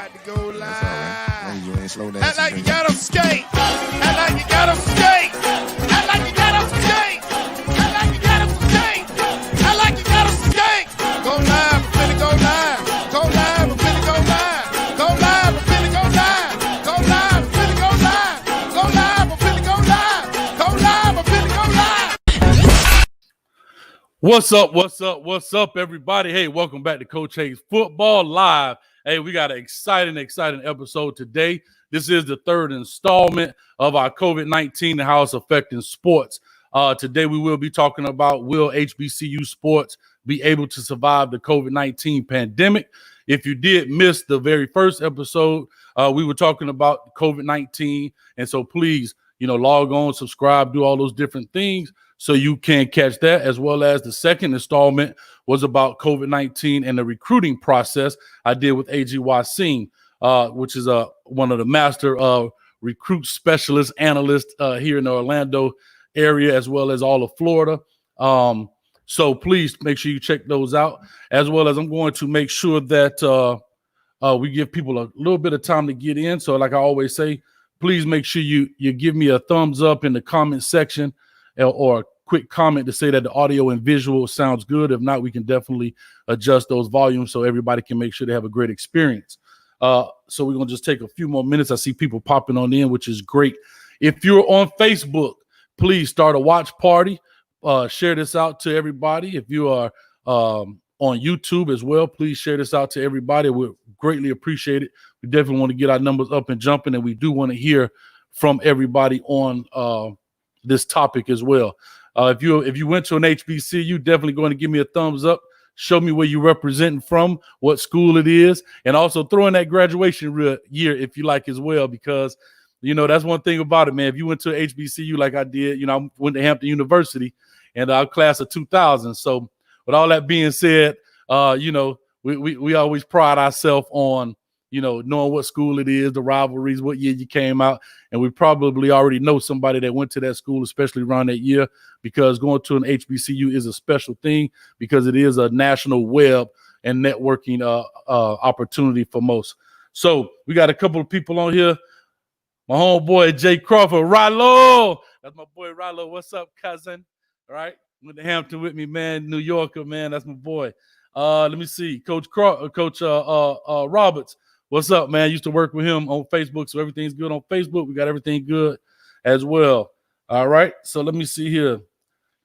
about to go live. Right. You ain't slow down. Act like you got them skate. Act like you got them skate. Act like you got them skate. Act like you got them skate. Act like you got them skate. Go live, I'm finna go live. Go live, I'm finna go live. Go live, I'm finna go live. Go live, I'm finna go live. Go live, I'm finna go live. Go live, I'm finna go live. What's up, everybody? Hey, welcome back to Coach Hayes Football Live. Hey, we got an exciting episode today. This is the third installment of our COVID-19 and how it's affecting sports. Today, we will be talking about will HBCU sports be able to survive the COVID-19 pandemic. If you did miss the very first episode, we were talking about COVID-19. And so please, log on, subscribe, do all those different things so you can catch that, as well as the second installment was about COVID-19 and the recruiting process I did with A.G. Wasim, which is one of the master recruit specialist analysts here in the Orlando area, as well as all of Florida. So please make sure you check those out, as well as I'm going to make sure that we give people a little bit of time to get in. So like I always say, please make sure you give me a thumbs up in the comment section or a quick comment to say that the audio and visual sounds good. If not, we can definitely adjust those volumes so everybody can make sure they have a great experience. So we're going to just take a few more minutes. I see people popping on in, which is great. If you're on Facebook, please start a watch party. Share this out to everybody. If you are on YouTube as well, please share this out to everybody. We'll greatly appreciate it. We definitely want to get our numbers up and jumping, and we do want to hear from everybody on this topic as well. If you went to an HBCU, definitely going to give me a thumbs up. Show me where you're representing from, what school it is, and also throw in that graduation year if you like as well, because that's one thing about it, man. If you went to HBCU like I did, I went to Hampton University and our class of 2000. So with all that being said, we always pride ourselves on knowing what school it is, the rivalries, what year you came out. And we probably already know somebody that went to that school, especially around that year, because going to an HBCU is a special thing because it is a national web and networking opportunity for most. So we got a couple of people on here. My homeboy, Jay Crawford, Rilo. That's my boy, Rilo. What's up, cousin? All right. Went to Hampton with me, man. New Yorker, man. That's my boy. Let me see. Coach Roberts. What's up, man? Used to work with him on Facebook, so everything's good on Facebook. We got everything good as well. All right, so let me see here.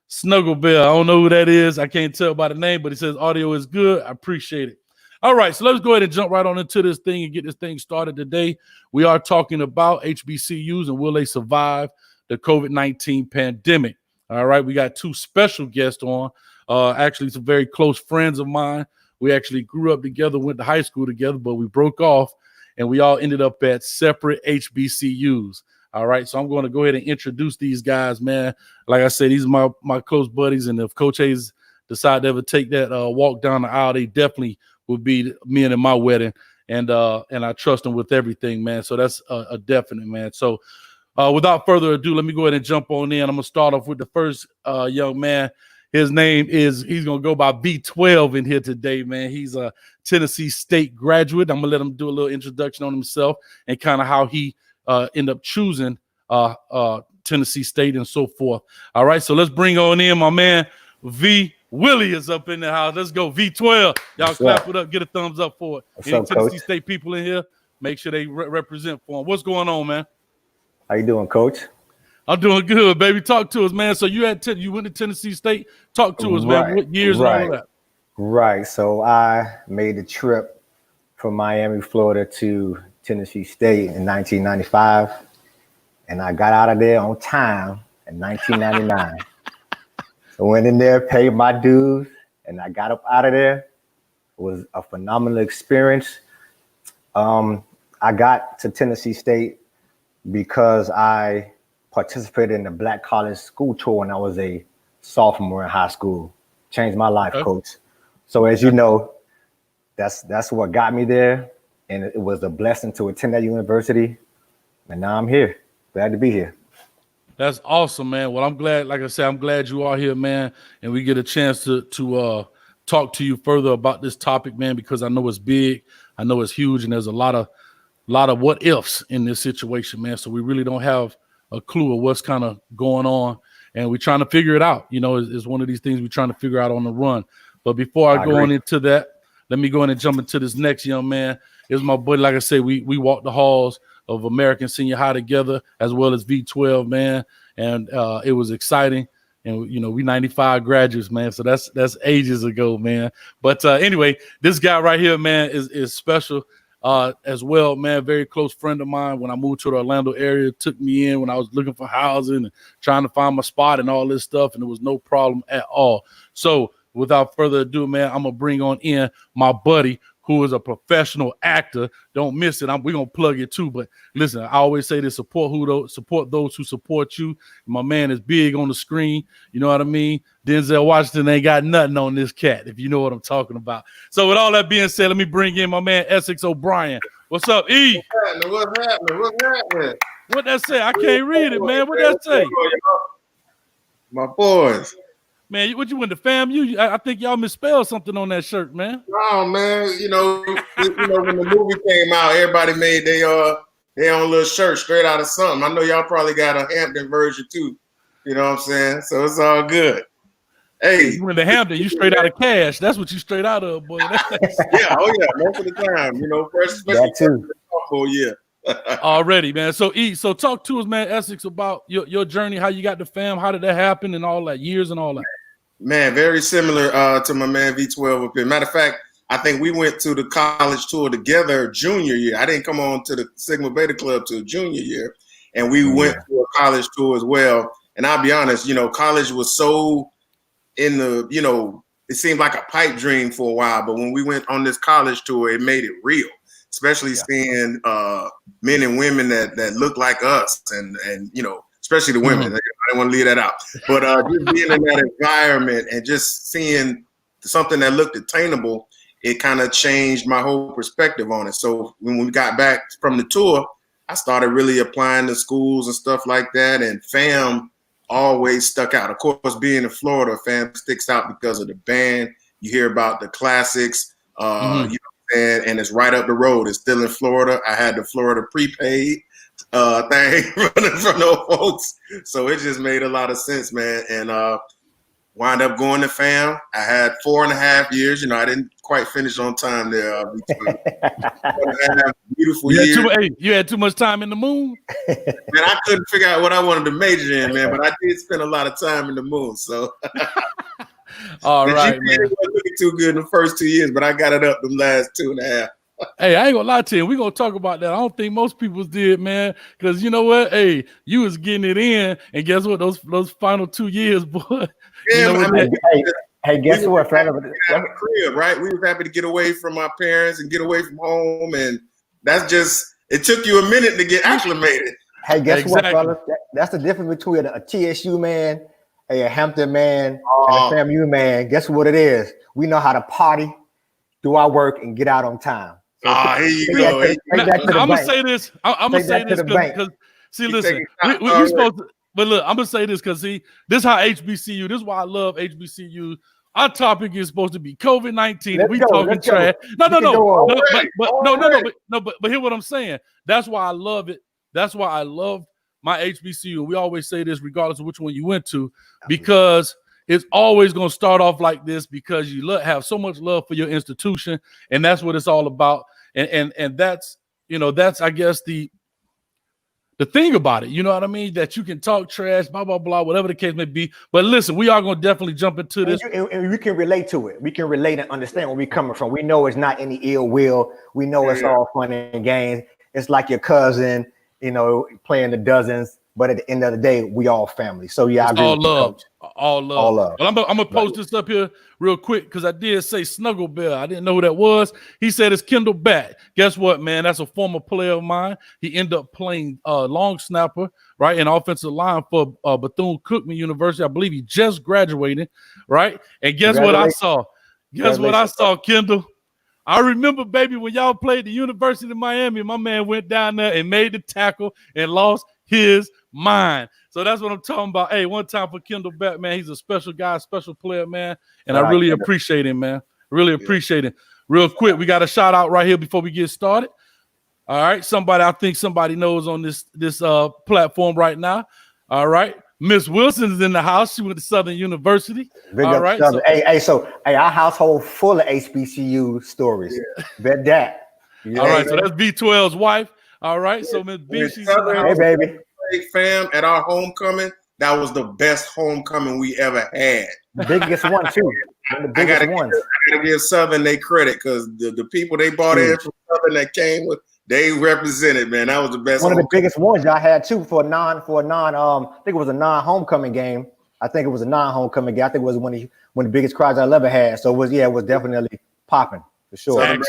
Snuggle Bear, I don't know who that is. I can't tell by the name, but it says audio is good. I appreciate it. All right, so let's go ahead and jump right on into this thing and get this thing started today. We are talking about HBCUs and will they survive the COVID-19 pandemic. All right, we got two special guests on, actually some very close friends of mine. We actually grew up together, went to high school together, but we broke off and we all ended up at separate HBCUs. All right, so I'm going to go ahead and introduce these guys, man. Like I said, these are my close buddies, and if Coach Hayes decide to ever take that walk down the aisle, they definitely would be men in my wedding, and I trust them with everything, man. So that's a definite, man. So without further ado, let me go ahead and jump on in. I'm going to start off with the first young man. His name he's going to go by V12 in here today, man. He's a Tennessee State graduate. I'm going to let him do a little introduction on himself and kind of how he ended up choosing Tennessee State and so forth. All right, so let's bring on in my man, Willie is up in the house. Let's go, V12. Y'all What's clap up? it up. Get a thumbs up for it. What's Any up, Tennessee Coach? State people in here, make sure they represent for him. What's going on, man? How you doing, Coach? I'm doing good, baby. Talk to us, man. So you went to Tennessee State. Talk to us, man. What years and all of that? Right. So I made the trip from Miami, Florida to Tennessee State in 1995, and I got out of there on time in 1999. So went in there, paid my dues, and I got up out of there. It was a phenomenal experience. I got to Tennessee State because I participated in the Black College School Tour when I was a sophomore in high school. Changed my life, Coach. So as you know, that's what got me there, and it was a blessing to attend that university. And now I'm here. Glad to be here. That's awesome, man. Well, I'm glad, like I said, I'm glad you are here, man, and we get a chance to talk to you further about this topic, man, because I know it's big. I know it's huge, and there's a lot of what ifs in this situation, man. So we really don't have a clue of what's kind of going on, and we're trying to figure it out. You know, it's one of these things we're trying to figure out on the run. But before I go on into that, let me go in and jump into this next young man. It's my buddy. Like I said, we walked the halls of American Senior High together, as well as V12, man, and it was exciting. And you know, we 95 graduates, man. So that's ages ago, man. But anyway, this guy right here, man, is special as well, man. Very close friend of mine. When I moved to the Orlando area, took me in when I was looking for housing and trying to find my spot and all this stuff, and there was no problem at all. So without further ado, man, I'm gonna bring on in my buddy, who is a professional actor. Don't miss it. We're going to plug it too. But listen, I always say this, support those who support you. My man is big on the screen. You know what I mean? Denzel Washington ain't got nothing on this cat, if you know what I'm talking about. So with all that being said, let me bring in my man, Essex O'Brien. What's up, E? What's happening? What that say? I can't read it, man. What that say? My boys. Man, what you went to FAMU? I think y'all misspelled something on that shirt, man. Oh man, you know when the movie came out, everybody made their own little shirt straight out of something. I know y'all probably got a Hampton version too. You know what I'm saying? So it's all good. Hey, you went to Hampton, you straight out of cash. That's what you straight out of, boy. Yeah, most of the time, you know, especially Already, man. So so talk to us, man, Essex, about your journey, how you got to FAM, how did that happen, and all that, years and all that. Man, very similar to my man V12 up here. Matter of fact, I think we went to the college tour together junior year. I didn't come on to the Sigma Beta Club till junior year, and we went to a college tour as well. And I'll be honest, you know, college was so in the, you know, it seemed like a pipe dream for a while, but when we went on this college tour, it made it real. Especially seeing men and women that look like us, and you know, especially the women. I didn't want to leave that out. But just being in that environment and just seeing something that looked attainable, it kind of changed my whole perspective on it. So when we got back from the tour, I started really applying to schools and stuff like that. And FAM always stuck out. Of course, being in Florida, FAM sticks out because of the band. You hear about the classics, you know. And it's right up the road. It's still in Florida. I had the Florida prepaid thing from those folks. So it just made a lot of sense, man. And wound up going to FAM. I had 4.5 years. You know, I didn't quite finish on time there. Beautiful years. You had too much time in the moon? Man, I couldn't figure out what I wanted to major in, man. But I did spend a lot of time in the moon. So all right, man. It wasn't looking too good in the first 2 years, but I got it up the last 2.5. Hey, I ain't gonna lie to you. We're gonna talk about that. I don't think most people did, man. Because you know what? Hey, you was getting it in, and guess what? Those final 2 years, boy. Yeah, you know hey, guess what, fella? Crib, right? We were happy to get away from our parents and get away from home, and that's just. It took you a minute to get acclimated. Hey, guess what, fellas? That's the difference between a TSU man, a Hampton man, and a FAMU man. Guess what it is? We know how to party, do our work, and get out on time. So here you go. I'm gonna say this. I'm gonna say this because see, listen, we supposed to. But look, I'm gonna say this because see, this is how HBCU. This is why I love HBCU. Our topic is supposed to be COVID-19. We talking trash. No. But hear what I'm saying. That's why I love it. That's why I love my HBCU. We always say this, regardless of which one you went to, because it's always going to start off like this because you have so much love for your institution, and that's what it's all about. And that's, you know, that's, I guess, the thing about it, you know what I mean? That you can talk trash, blah, blah, blah, whatever the case may be. But listen, we are going to definitely jump into this. And we can relate to it. We can relate and understand where we're coming from. We know it's not any ill will. We know it's all fun and games. It's like your cousin, you know, playing the dozens. But at the end of the day, we all family. So yeah, I agree all with love. Coach. All love. All love. Well, I'm gonna post this up here real quick because I did say Snuggle Bear. I didn't know who that was. He said it's Kendall Batt. Guess what, man? That's a former player of mine. He ended up playing long snapper, right, in offensive line for Bethune-Cookman University. I believe he just graduated, right? And guess what I saw? Guess what I saw, Kendall? I remember, baby, when y'all played the University of Miami, my man went down there and made the tackle and lost his mind. So that's what I'm talking about. Hey, one time for Kendall Batt, man. He's a special guy, special player, man. And I really appreciate him, man. Really appreciate it. real quick, we got a shout out right here before we get started. All right, I think somebody knows on this platform right now. All right, Miss Wilson is in the house. She went to Southern University. Big all up right, Southern. Our household full of HBCU stories. Yeah. Bet that. Yeah. All right, so that's B12's wife. All right, so Miss B, she's in the house. Hey, baby. Fam, at our homecoming, that was the best homecoming we ever had. Biggest one too. One of the biggest ones. I gotta give Southern they credit because the people they brought in from Southern that came with, they represented, man. That was the best. One of the biggest ones y'all had too for a non. I think it was a non-homecoming game. I think it was a non-homecoming game. I think it was one of the biggest crowds I've ever had. So it was definitely popping for sure.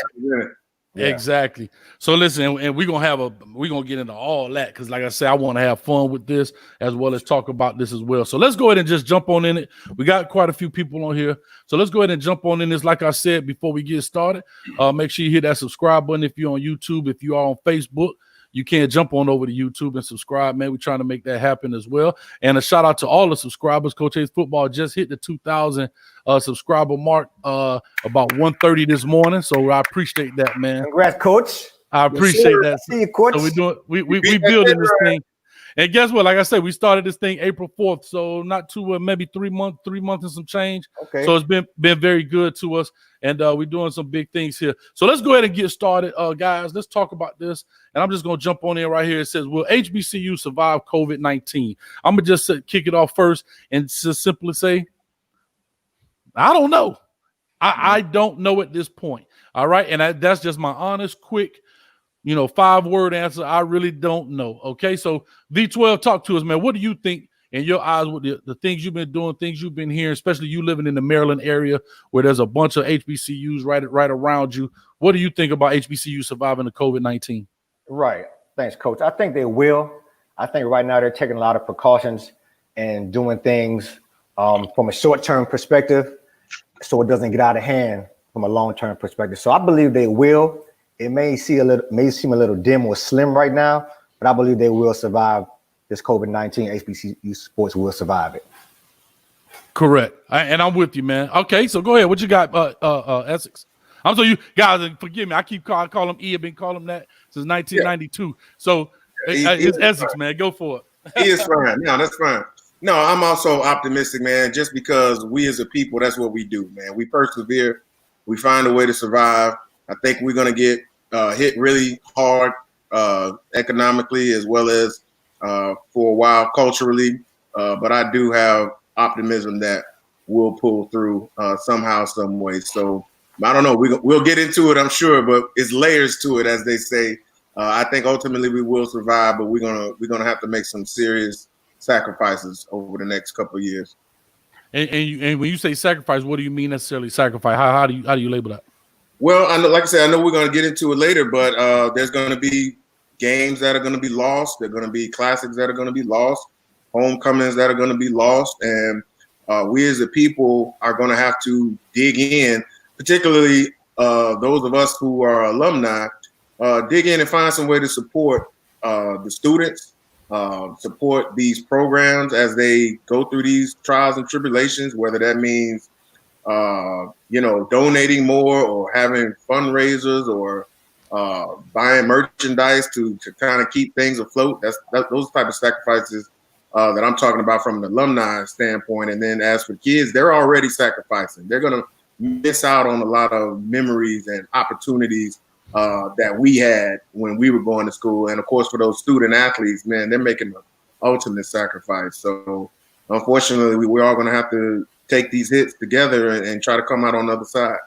Yeah. Exactly. So listen, and we're gonna get into all that because, like I said, I want to have fun with this as well as talk about this as well. So let's go ahead and just jump on in it. We got quite a few people on here, so let's go ahead and jump on in this. Like I said before we get started, make sure you hit that subscribe button if you're on YouTube. If you are on Facebook, you can jump on over to YouTube and subscribe, man. We're trying to make that happen as well. And a shout out to all the subscribers. Coach A's Football just hit the 2,000 subscriber mark about 1:30 this morning. So I appreciate that, man. Congrats, Coach. I appreciate that. See you, Coach. So we building this thing. And guess what? Like I said, we started this thing April 4th, so not too maybe 3 months and some change. Okay. So it's been very good to us, and we're doing some big things here. So let's go ahead and get started, guys. Let's talk about this, and I'm just gonna jump on in right here. It says, "Will HBCU survive COVID-19?" I'm gonna just kick it off first and just simply say, I don't know. I don't know at this point. All right, and that's just my honest, quick, 5-word answer. I really don't know. Okay, so V12, talk to us, man. What do you think in your eyes with the things you've been doing, things you've been hearing, especially you living in the Maryland area where there's a bunch of HBCUs right around you? What do you think about HBCU surviving the COVID-19? Right. Thanks, Coach. I think they will. I think right now they're taking a lot of precautions and doing things from a short-term perspective so it doesn't get out of hand from a long-term perspective. So I believe they will. It may seem a little dim or slim right now, but I believe they will survive this COVID-19. HBCU sports will survive it. Correct. And I'm with you, man. Okay, so go ahead. What you got, Essex? I'm sorry, you guys, forgive me. I keep calling him E. I've been calling him that since 1992. Yeah. So it's Essex, fine. Man. Go for it. He is fine. No, that's fine. No, I'm also optimistic, man, just because we as a people, that's what we do, man. We persevere. We find a way to survive. I think we're going to get hit really hard economically as well as for a while culturally. But I do have optimism that we'll pull through somehow, some way. So I don't know. We'll get into it, I'm sure, but it's layers to it, as they say. I think ultimately we will survive, but we're gonna have to make some serious sacrifices over the next couple of years. And when you say sacrifice, what do you mean necessarily sacrifice? How do you label that? Well, I know, like I said, I know we're going to get into it later, but there's going to be games that are going to be lost. There are going to be classics that are going to be lost, homecomings that are going to be lost, and we as a people are going to have to dig in, particularly those of us who are alumni, dig in and find some way to support the students, support these programs as they go through these trials and tribulations, whether that means donating more or having fundraisers or buying merchandise to kind of keep things afloat. Those type of sacrifices that I'm talking about from an alumni standpoint. And then as for kids, they're already sacrificing. They're going to miss out on a lot of memories and opportunities that we had when we were going to school. And of course, for those student athletes, man, they're making the ultimate sacrifice. So unfortunately, we're all going to have to take these hits together and try to come out on the other side.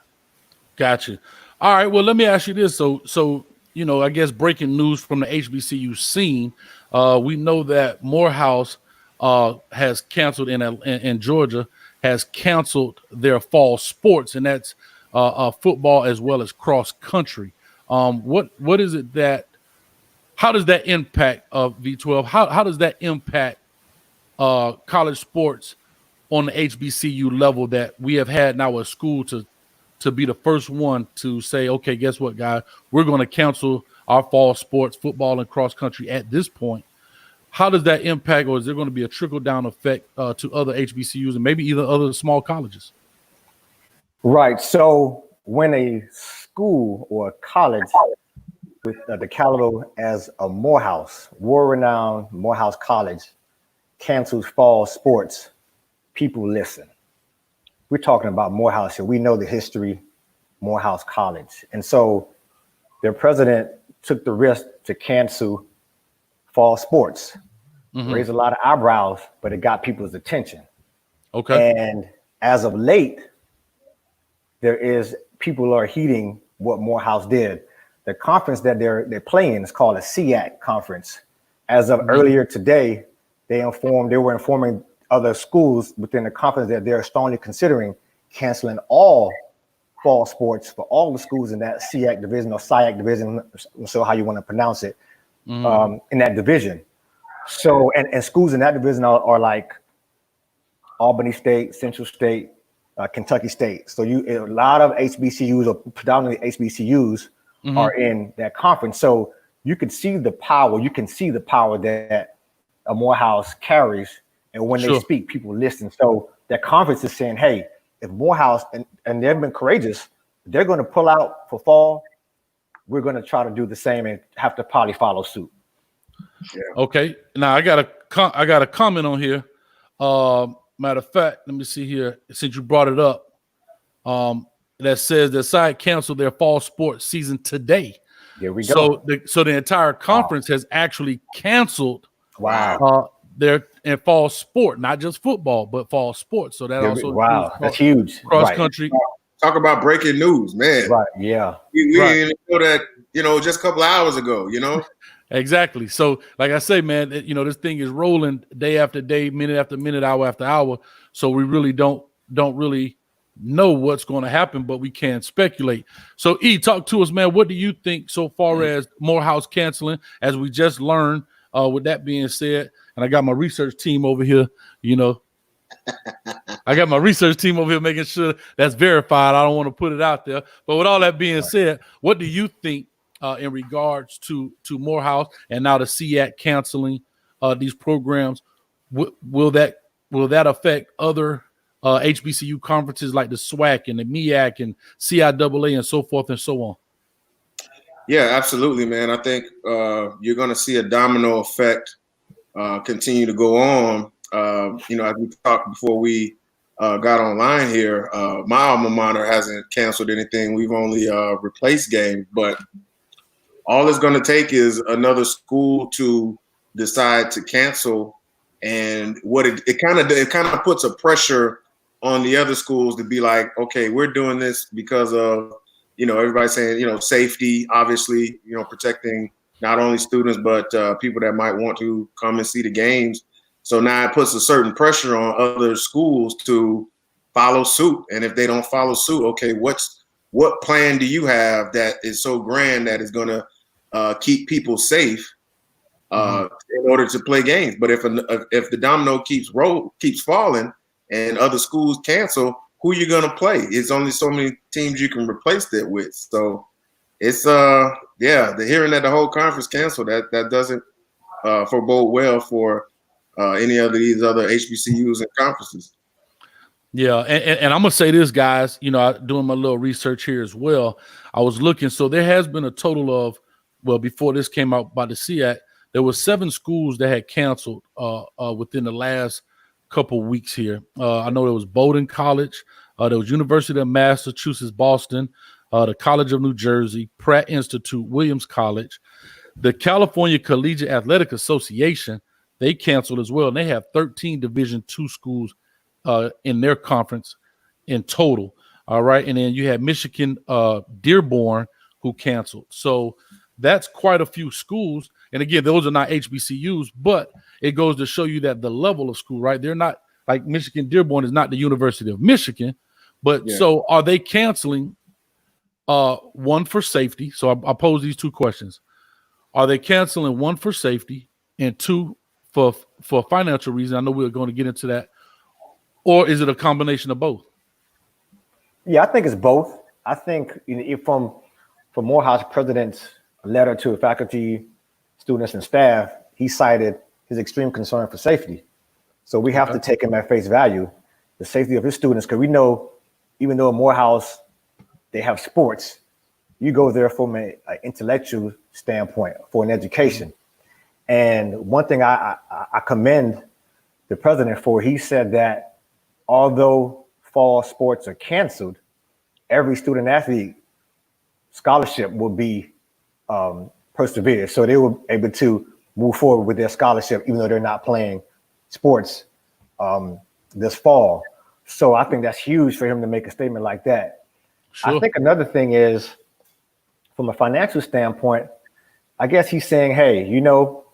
Gotcha. All right. Well, let me ask you this. So I guess breaking news from the HBCU scene. We know that Morehouse has canceled in Georgia, has canceled their fall sports, and that's football as well as cross country. What is it how does that impact V12? How does that impact college sports on the HBCU level that we have had now a school to be the first one to say, okay, guess what, guys? We're going to cancel our fall sports, football and cross country at this point. How does that impact, or is there going to be a trickle-down effect to other HBCUs and maybe even other small colleges? Right. So when a school or a college with the caliber as a Morehouse, world-renowned Morehouse College, cancels fall sports, people listen. We're talking about Morehouse here. We know the history, Morehouse College. And so their president took the risk to cancel fall sports, raised a lot of eyebrows, but it got people's attention. Okay. And as of late, people are heeding what Morehouse did. The conference that they're playing is called a CHFB conference. As of earlier today, they were informing other schools within the conference that they're strongly considering canceling all fall sports for all the schools in that CHFB division or SIAC division, so how you want to pronounce it, in that division. So, and schools in that division are like Albany State, Central State, Kentucky State. So a lot of HBCUs, or predominantly HBCUs, are in that conference. So you can see the power. You can see the power that a Morehouse carries, and when they speak, people listen. So that conference is saying, "Hey, if Morehouse and they've been courageous, they're going to pull out for fall. We're going to try to do the same and have to probably follow suit." Yeah. Okay. Now I got a comment on here. Matter of fact, let me see here. Since you brought it up, that says the side canceled their fall sports season today. There we go. So the entire conference has actually canceled. Wow. Their in fall sport, not just football, but fall sports. So that that's huge. Cross country. Talk about breaking news, man. Right. Yeah. We didn't know that, just a couple of hours ago, Exactly. So, like I say, man, this thing is rolling day after day, minute after minute, hour after hour. So we really don't really know what's going to happen, but we can speculate. So, talk to us, man. What do you think so far as Morehouse canceling, as we just learned? With that being said, and I got my research team over here, I got my research team over here making sure that's verified. I don't want to put it out there. But with all that being said, what do you think in regards to Morehouse and now the CHFB canceling these programs? Will that affect other HBCU conferences like the SWAC and the MEAC and CIAA and so forth and so on? Yeah, absolutely, man. I think you're going to see a domino effect continue to go on. As we talked before we got online here, my alma mater hasn't canceled anything. We've only replaced games, but all it's going to take is another school to decide to cancel, and what it kind of puts a pressure on the other schools to be like, okay, we're doing this because of everybody's saying safety, obviously, protecting not only students but people that might want to come and see the games. So now it puts a certain pressure on other schools to follow suit, and if they don't follow suit, okay, what plan do you have that is so grand that is going to keep people safe in order to play games? But if the domino keeps falling and other schools cancel, who you going to play? It's only so many teams you can replace that with. So it's the hearing that the whole conference canceled, that doesn't forebode well for any of these other HBCUs and conferences. Yeah, and I'm gonna say this, guys. Doing my little research here as well, I was looking. So there has been a total of, before this came out by the CHFB, there were 7 schools that had canceled within the last couple weeks here. I know there was Bowdoin College, there was University of Massachusetts, Boston, the College of New Jersey, Pratt Institute, Williams College, the California Collegiate Athletic Association. They canceled as well, and they have 13 Division II schools in their conference in total. All right, and then you had Michigan Dearborn who canceled. So that's quite a few schools. And again, those are not HBCUs, but it goes to show you that the level of school, right? They're not like Michigan Dearborn is not the University of Michigan, but So are they canceling one for safety? So I pose these 2 questions. Are they canceling one for safety and 2 for financial reasons? I know we're going to get into that. Or is it a combination of both? Yeah, I think it's both. I think from Morehouse president's letter to faculty, students, and staff, he cited his extreme concern for safety. So we have to take him at face value, the safety of his students, because we know, even though Morehouse they have sports. You go there from an intellectual standpoint for an education. And one thing I commend the president for, he said that although fall sports are canceled, every student athlete scholarship will be persevered. So they were able to move forward with their scholarship, even though they're not playing sports this fall. So I think that's huge for him to make a statement like that. Sure. I think another thing is, from a financial standpoint, I guess he's saying, hey, you know,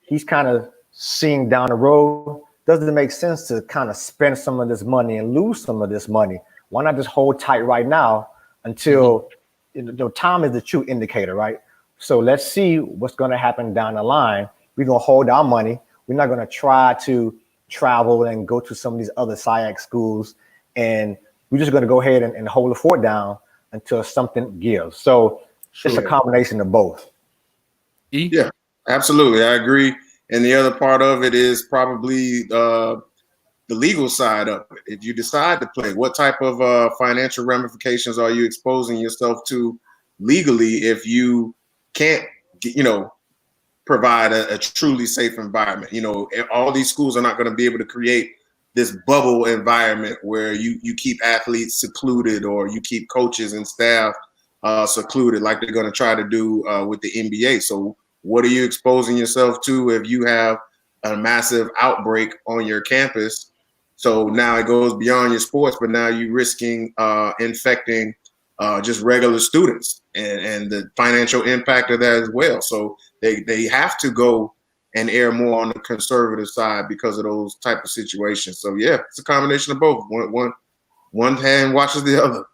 he's kind of seeing down the road, doesn't it make sense to kind of spend some of this money and lose some of this money? Why not just hold tight right now until, you know, time is the true indicator, right? So let's see what's going to happen down the line. We're going to hold our money. We're not going to try to travel and go to some of these other SIAC schools. And we're just going to go ahead and hold the fort down until something gives. So it's a combination of both. Yeah, absolutely. I agree. And the other part of it is probably the legal side of it. If you decide to play, what type of financial ramifications are you exposing yourself to legally if you can't, you know, provide a truly safe environment? You know, all these schools are not going to be able to create this bubble environment where you keep athletes secluded or you keep coaches and staff secluded like they're going to try to do with the NBA. So what are you exposing yourself to if you have a massive outbreak on your campus? So now it goes beyond your sports, but now you're risking infecting just regular students and the financial impact of that as well. So they have to go and err more on the conservative side because of those type of situations. So yeah, it's a combination of both. One hand watches the other.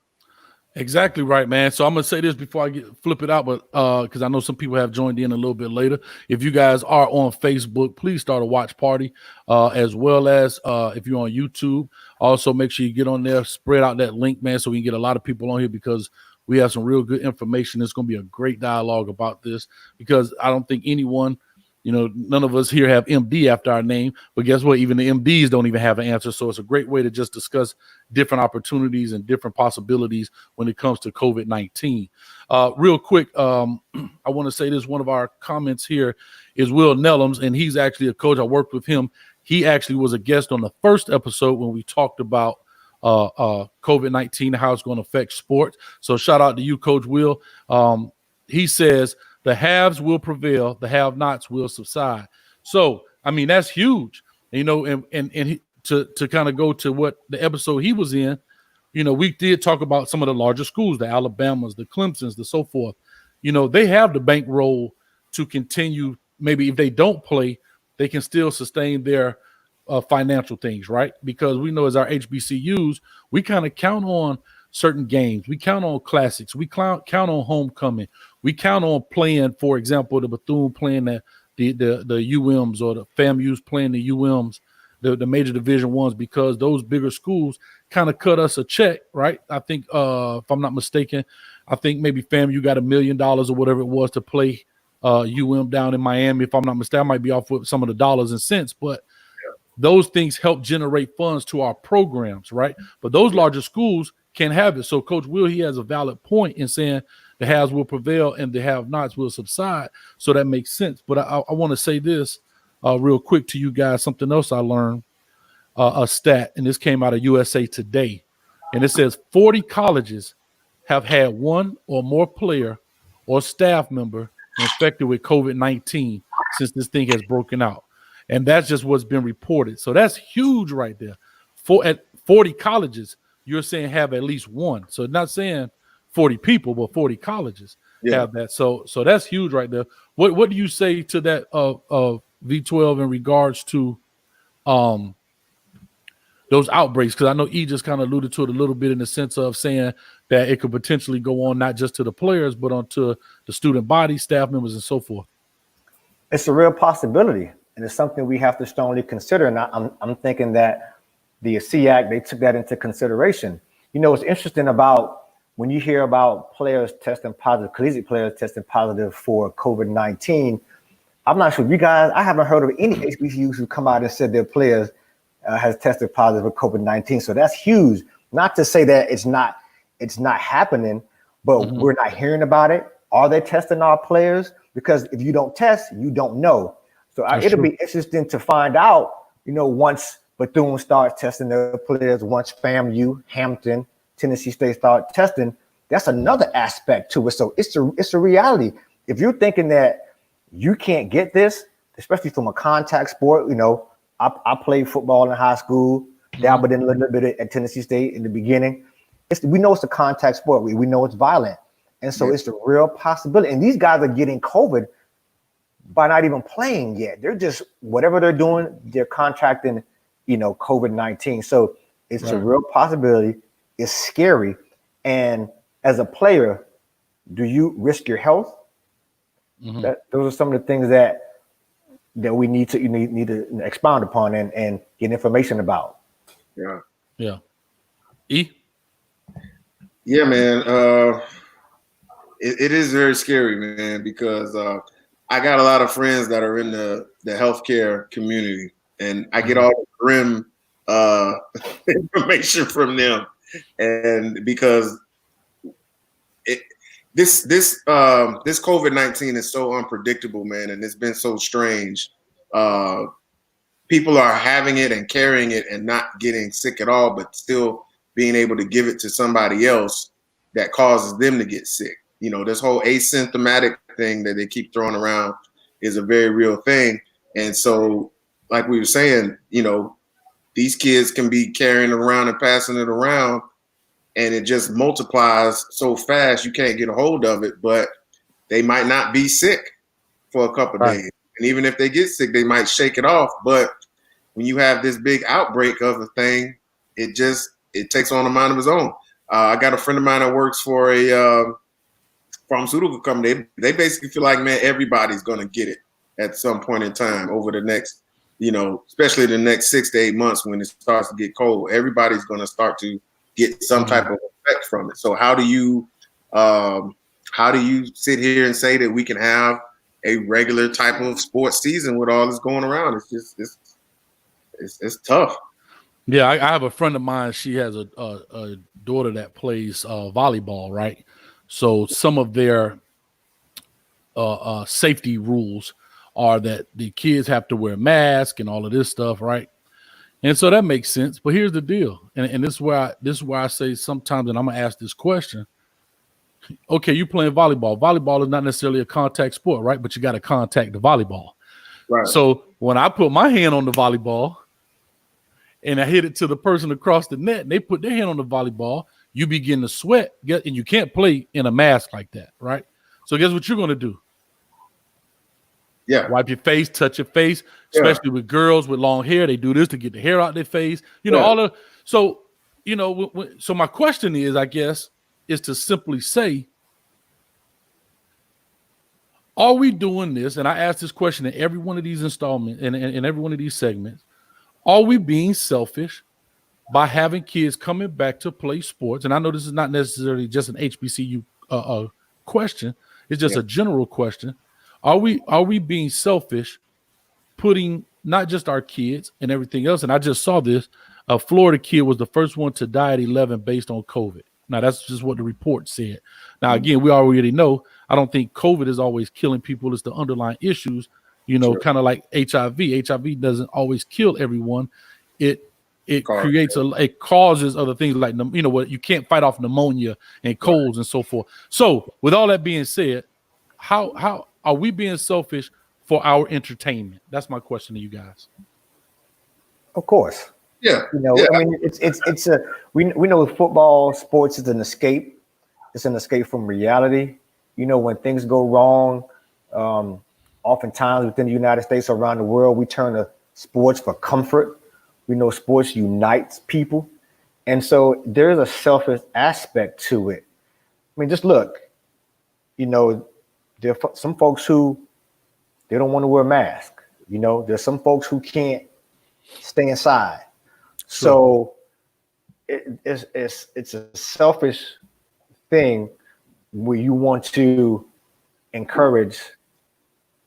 Exactly right, man. So I'm gonna say this before I flip it out, but because I know some people have joined in a little bit later. If you guys are on Facebook, please start a watch party, as well as if you're on YouTube. Also, make sure you get on there, spread out that link, man, so we can get a lot of people on here because we have some real good information. It's gonna be a great dialogue about this because I don't think anyone, you know, none of us here have MD after our name, but guess what? Even the MDs don't even have an answer. So it's a great way to just discuss different opportunities and different possibilities when it comes to COVID-19. Real quick, I want to say this. One of our comments here is Will Nellums, and he's actually a coach. I worked with him. He actually was a guest on the first episode when we talked about COVID-19 and how it's going to affect sports. So shout out to you, Coach Will. He says, the haves will prevail, the have-nots will subside. So, I mean, that's huge, you know, and he, to kind of go to what the episode he was in, you know, we did talk about some of the larger schools, the Alabamas, the Clemsons, the so forth. You know, they have the bankroll to continue. Maybe if they don't play, they can still sustain their financial things, right? Because we know as our HBCUs, we kind of count on certain games. We count on classics. We count on homecoming. We count on playing, for example, the Bethune playing the UMs or the FAMUs playing the UMs, the major Division Ones, because those bigger schools kind of cut us a check, right? I think, if I'm not mistaken, I think maybe FAMU got $1 million or whatever it was to play down in Miami. If I'm not mistaken, I might be off with some of the dollars and cents, but those things help generate funds to our programs, right? But those larger schools can have it. So Coach Will, he has a valid point in saying the haves will prevail and the have-nots will subside. So that makes sense. But I want to say this real quick to you guys, something else I learned, a stat, and this came out of USA Today. And it says 40 colleges have had one or more player or staff member infected with COVID-19 since this thing has broken out. And that's just what's been reported. So that's huge right there. At 40 colleges, you're saying have at least one. So not saying 40 people, but 40 colleges have that. So that's huge right there. What do you say to that V12 in regards to those outbreaks? Because I know E just kind of alluded to it a little bit in the sense of saying that it could potentially go on not just to the players, but onto the student body, staff members, and so forth. It's a real possibility, and it's something we have to strongly consider. And I'm thinking that the CAC, they took that into consideration. You know, what's interesting about when you hear about players testing positive, collegiate players testing positive for COVID-19, I'm not sure you guys, I haven't heard of any HBCUs who come out and said their players has tested positive for COVID-19. So that's huge. Not to say that it's not it's not happening, but we're not hearing about it. Are they testing our players? Because if you don't test, you don't know. So it'll be interesting to find out, once Bethune starts testing their players, once FAMU, Hampton, Tennessee State start testing, that's another aspect to it. So it's a reality. If you're thinking that you can't get this, especially from a contact sport, I played football in high school, dabbled in a little bit at Tennessee State in the beginning. We know it's a contact sport. We know it's violent. And so it's a real possibility. And these guys are getting COVID by not even playing yet. They're just, whatever they're doing, they're contracting, COVID-19. So it's a real possibility. It's scary. And as a player, do you risk your health? Those are some of the things that we need to expound upon and get information about. Yeah. E? Yeah, man. It is very scary, man, because I got a lot of friends that are in the healthcare community, and I get all the grim information from them. And because this COVID-19 is so unpredictable, man, and it's been so strange. People are having it and carrying it and not getting sick at all, but still being able to give it to somebody else that causes them to get sick. This whole asymptomatic thing that they keep throwing around is a very real thing. And so, like we were saying, these kids can be carrying it around and passing it around, and it just multiplies so fast you can't get a hold of it, but they might not be sick for a couple of days. And even if they get sick, they might shake it off. But when you have this big outbreak of a thing, it takes on a mind of its own. I got a friend of mine that works for a pharmaceutical company. They basically feel like, man, everybody's going to get it at some point in time over the next, especially the next 6 to 8 months when it starts to get cold. Everybody's going to start to get some type of effect from it. So how do you sit here and say that we can have a regular type of sports season with all this going around? It's just it's tough. Yeah, I have a friend of mine. She has a daughter that plays volleyball, right? So some of their safety rules are that the kids have to wear masks and all of this stuff, right? And so that makes sense. But here's the deal, and this is where I say sometimes, and I'm gonna ask this question. Okay, you playing volleyball. Volleyball is not necessarily a contact sport, right? But you got to contact the volleyball. Right. So when I put my hand on the volleyball and I hit it to the person across the net, and they put their hand on the volleyball, you begin to sweat, and you can't play in a mask like that, right? So guess what you're going to do? Yeah. Wipe your face, touch your face, especially with girls with long hair. They do this to get the hair out their face. So my question is, I guess, is to simply say, are we doing this? And I ask this question in every one of these installments and every one of these segments. Are we being selfish by having kids coming back to play sports? And I know this is not necessarily just an HBCU question. It's just a general question. Are we being selfish, putting not just our kids and everything else? And I just saw this. A Florida kid was the first one to die at 11 based on COVID. Now, that's just what the report said. Now, again, we already know, I don't think COVID is always killing people. It's the underlying issues, kind of like HIV. HIV doesn't always kill everyone. It creates it causes other things like, what you can't fight off pneumonia and colds and so forth. So with all that being said, how are we being selfish for our entertainment? That's my question to you guys. Of course. Yeah. I mean, we know football, sports is an escape. It's an escape from reality. When things go wrong, oftentimes within the United States, around the world, we turn to sports for comfort. We know sports unites people. And so there's a selfish aspect to it. I mean, just look, there are some folks who they don't want to wear a mask. There's some folks who can't stay inside. So it's a selfish thing where you want to encourage,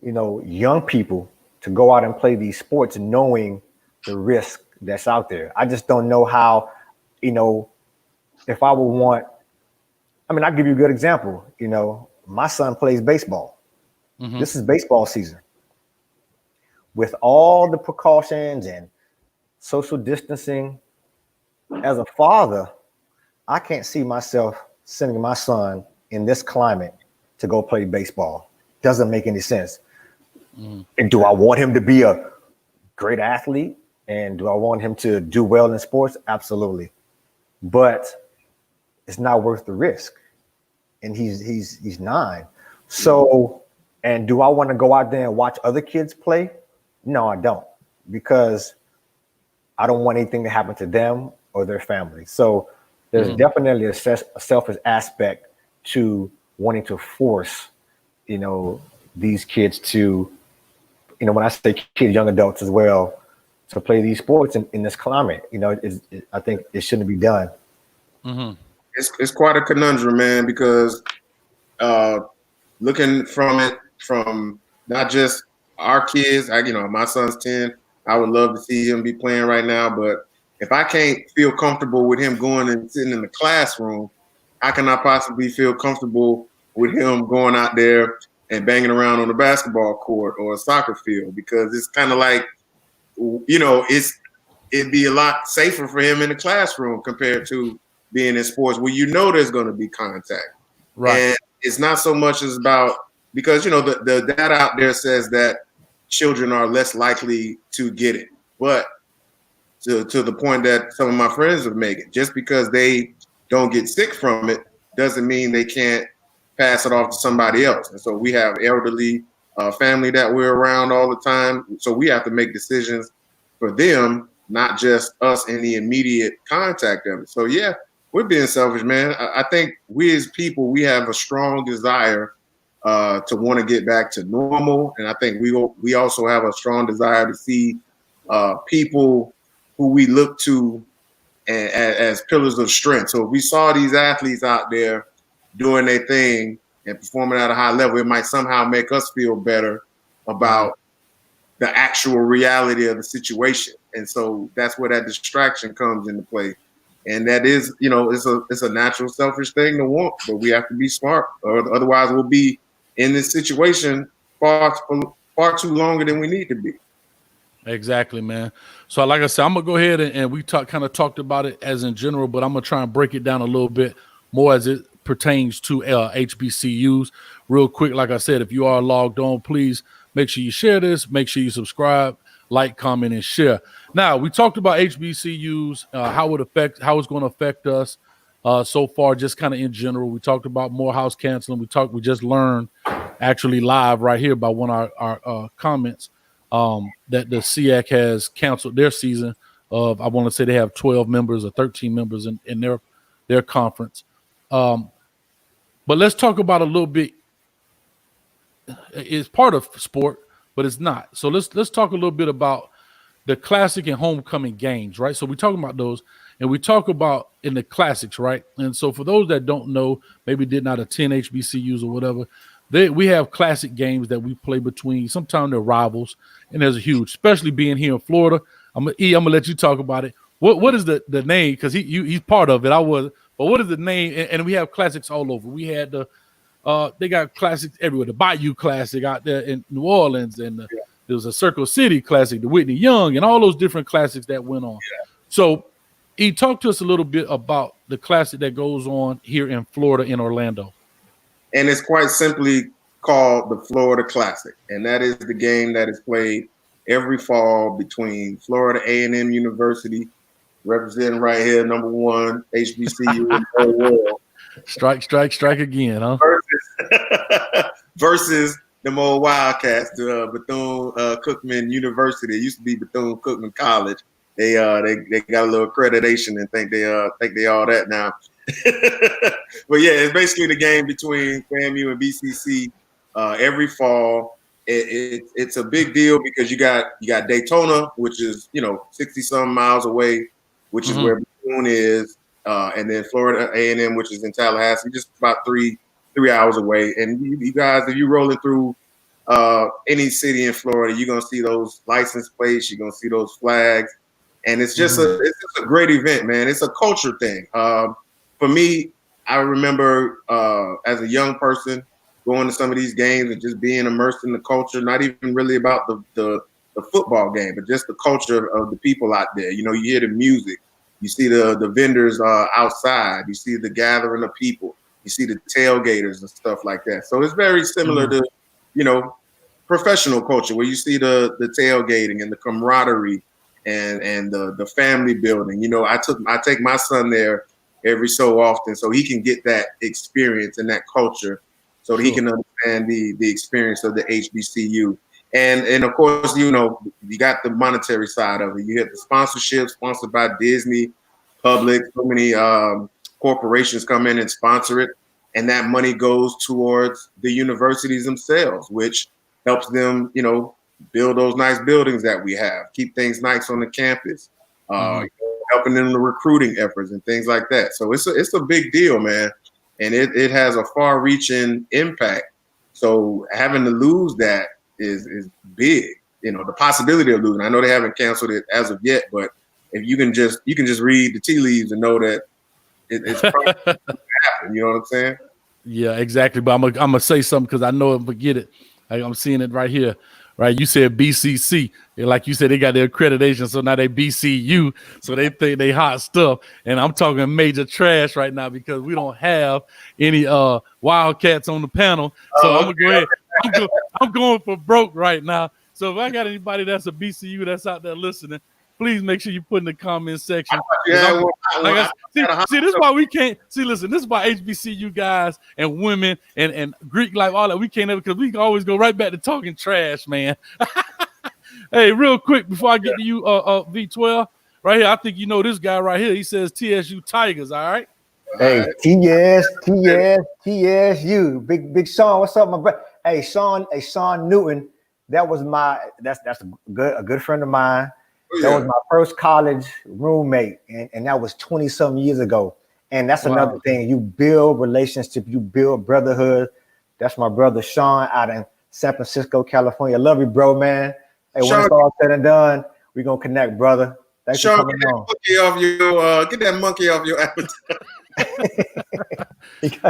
young people to go out and play these sports knowing the risk that's out there. I just don't know how, if I would want I mean, I'll give you a good example. You know, my son plays baseball. Mm-hmm. This is baseball season. With all the precautions and social distancing, as a father, I can't see myself sending my son in this climate to go play baseball. Doesn't make any sense. Mm. And do I want him to be a great athlete? And do I want him to do well in sports? Absolutely. But it's not worth the risk. And he's 9. So, and do I want to go out there and watch other kids play? No, I don't, because I don't want anything to happen to them or their family. So there's definitely a selfish aspect to wanting to force, you know, these kids to, you know, when I say kids, young adults as well, to play these sports in this climate. You know, I think it shouldn't be done. Mm-hmm. It's quite a conundrum, man, because looking from it from not just our kids, my son's 10. I would love to see him be playing right now, but if I can't feel comfortable with him going and sitting in the classroom, how can I possibly feel comfortable with him going out there and banging around on the basketball court or a soccer field? Because it's kind of like, you know, it'd be a lot safer for him in the classroom compared to being in sports where you know there's going to be contact. Right. And it's not so much as about, because, you know, the data out there says that children are less likely to get it. But to the point that some of my friends have made it, just because they don't get sick from it doesn't mean they can't pass it off to somebody else. And so we have elderly family that we're around all the time. So we have to make decisions for them, not just us in the immediate contact of it. So, yeah, we're being selfish, man. I think we as people, we have a strong desire to want to get back to normal. And I think we also have a strong desire to see people who we look to as pillars of strength. So if we saw these athletes out there doing their thing and performing at a high level, it might somehow make us feel better about the actual reality of the situation. And so that's where that distraction comes into play. And that is, you know, it's a natural selfish thing to want, but we have to be smart, or otherwise we'll be in this situation far too longer than we need to be. Exactly, man. So like I said, I'm going to go ahead and we kind of talked about it as in general, but I'm going to try and break it down a little bit more as it pertains to HBCUs. Real quick, like I said, if you are logged on, please make sure you share this, make sure you subscribe, like, comment, and share. Now, we talked about HBCUs, how it's going to affect us so far, just kind of in general. We talked about Morehouse canceling. We just learned actually live right here by one of our comments that the SEAC has canceled their season of, I want to say they have 12 members or 13 members in their conference. But let's talk about a little bit. It's part of sport, but it's not. So let's talk a little bit about the Classic and homecoming games, right? So we're talking about those, and we talk about in the Classics, right? And so for those that don't know, maybe did not attend HBCUs or whatever, we have Classic games that we play between. Sometimes they're rivals, and there's a huge, especially being here in Florida. I'm gonna let you talk about it. What is the name? Because he's part of it. I was, but what is the name? And we have Classics all over. We had they got Classics everywhere. The Bayou Classic out there in New Orleans, and there was a Circle City Classic, the Whitney Young, and all those different classics that went on. Yeah. So he talked to us a little bit about the classic that goes on here in Florida, in Orlando. And it's quite simply called the Florida Classic. And that is the game that is played every fall between Florida A&M University, representing right here, number 1, HBCU in the whole world. Strike again, huh? Versus the old Wildcats, the Bethune-Cookman University. It used to be Bethune-Cookman College. They got a little accreditation and think they all that now. But yeah, it's basically the game between FAMU and BCC every fall. It's a big deal because you got Daytona, which is 60-some miles away, which is where Bethune is, and then Florida A&M, which is in Tallahassee, just about three hours away. And you guys, if you're rolling through any city in Florida, you're gonna see those license plates, you're gonna see those flags, and it's just a great event, man. It's a culture thing. For me, I remember as a young person going to some of these games and just being immersed in the culture, not even really about the football game, but just the culture of the people out there. You know, you hear the music, you see the vendors outside, you see the gathering of people, you see the tailgaters and stuff like that. So it's very similar to, you know, professional culture where you see the tailgating and the camaraderie and the family building. You know, I take my son there every so often so he can get that experience and that culture so that he can understand the experience of the HBCU. And of course, you know, you got the monetary side of it. You have the sponsorship, sponsored by Disney, Public, so many corporations come in and sponsor it. And that money goes towards the universities themselves, which helps them, you know, build those nice buildings that we have, keep things nice on the campus, you know, helping them in the recruiting efforts and things like that. So it's a big deal, man. And it has a far-reaching impact. So having to lose that is big. You know, the possibility of losing. I know they haven't canceled it as of yet, but if you can just read the tea leaves and know that it's probably going to happen. You know what I'm saying? Yeah, exactly. But I'm gonna say something because I know I'm forget it. I'm seeing it right here. Right, you said BCC, and like you said, they got their accreditation, so now they BCU, so they think they hot stuff. And I'm talking major trash right now because we don't have any Wildcats on the panel. So I'm gonna go ahead. I'm going for broke right now. So if I got anybody that's a BCU that's out there listening, please make sure you put in the comment section. See, this is why we can't see. Listen, this is why HBCU guys and women and Greek life, all that we can't ever, because we can always go right back to talking trash, man. Hey, real quick before I get to you, V12, right here. I think you know this guy right here. He says TSU Tigers. All right. Hey, TSU. Big Sean. What's up, my brother? Hey, Sean Newton. That's a good friend of mine. That was my first college roommate, and that was 20-some years ago. And that's another thing. You build relationships, you build brotherhood. That's my brother Sean out in San Francisco, California. Love you, bro, man. Hey, Sean, when it's all said and done, we're gonna connect, brother. Thanks for coming on. Get that monkey off your appetite.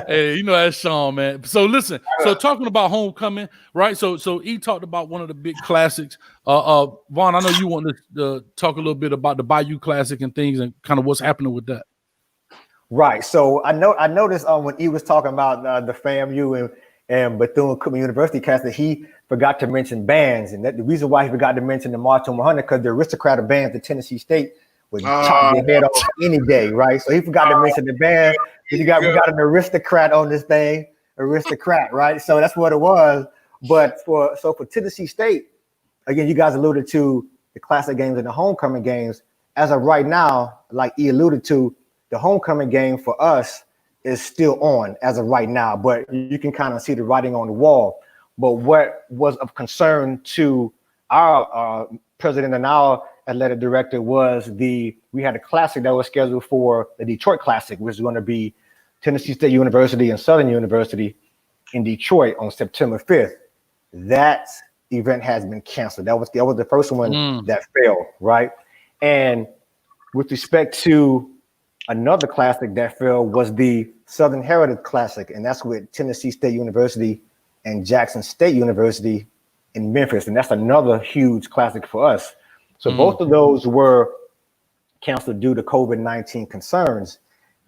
Hey, you know that's Sean, man. So listen, so talking about homecoming, right? So he talked about one of the big classics. Vaughn, I know you want to talk a little bit about the Bayou Classic and things and kind of what's happening with that. Right. So I noticed when he was talking about the FAMU and Bethune-Cookman University cast that he forgot to mention bands, and that the reason why he forgot to mention the March on 100 because the aristocrat of bands at Tennessee State would chop their head off any day, right? So he forgot to mention the band. We got an aristocrat on this thing, right? So that's what it was. But for Tennessee State, again, you guys alluded to the classic games and the homecoming games. As of right now, like he alluded to, the homecoming game for us is still on as of right now, but you can kind of see the writing on the wall. But what was of concern to our president and our athletic director was we had a classic that was scheduled for the Detroit Classic, which is going to be Tennessee State University and Southern University in Detroit on September 5th. That event has been canceled. That was the first one that failed, right? And with respect to another classic that failed was the Southern Heritage Classic, and that's with Tennessee State University and Jackson State University in Memphis, and that's another huge classic for us. So both of those were canceled due to COVID-19 concerns.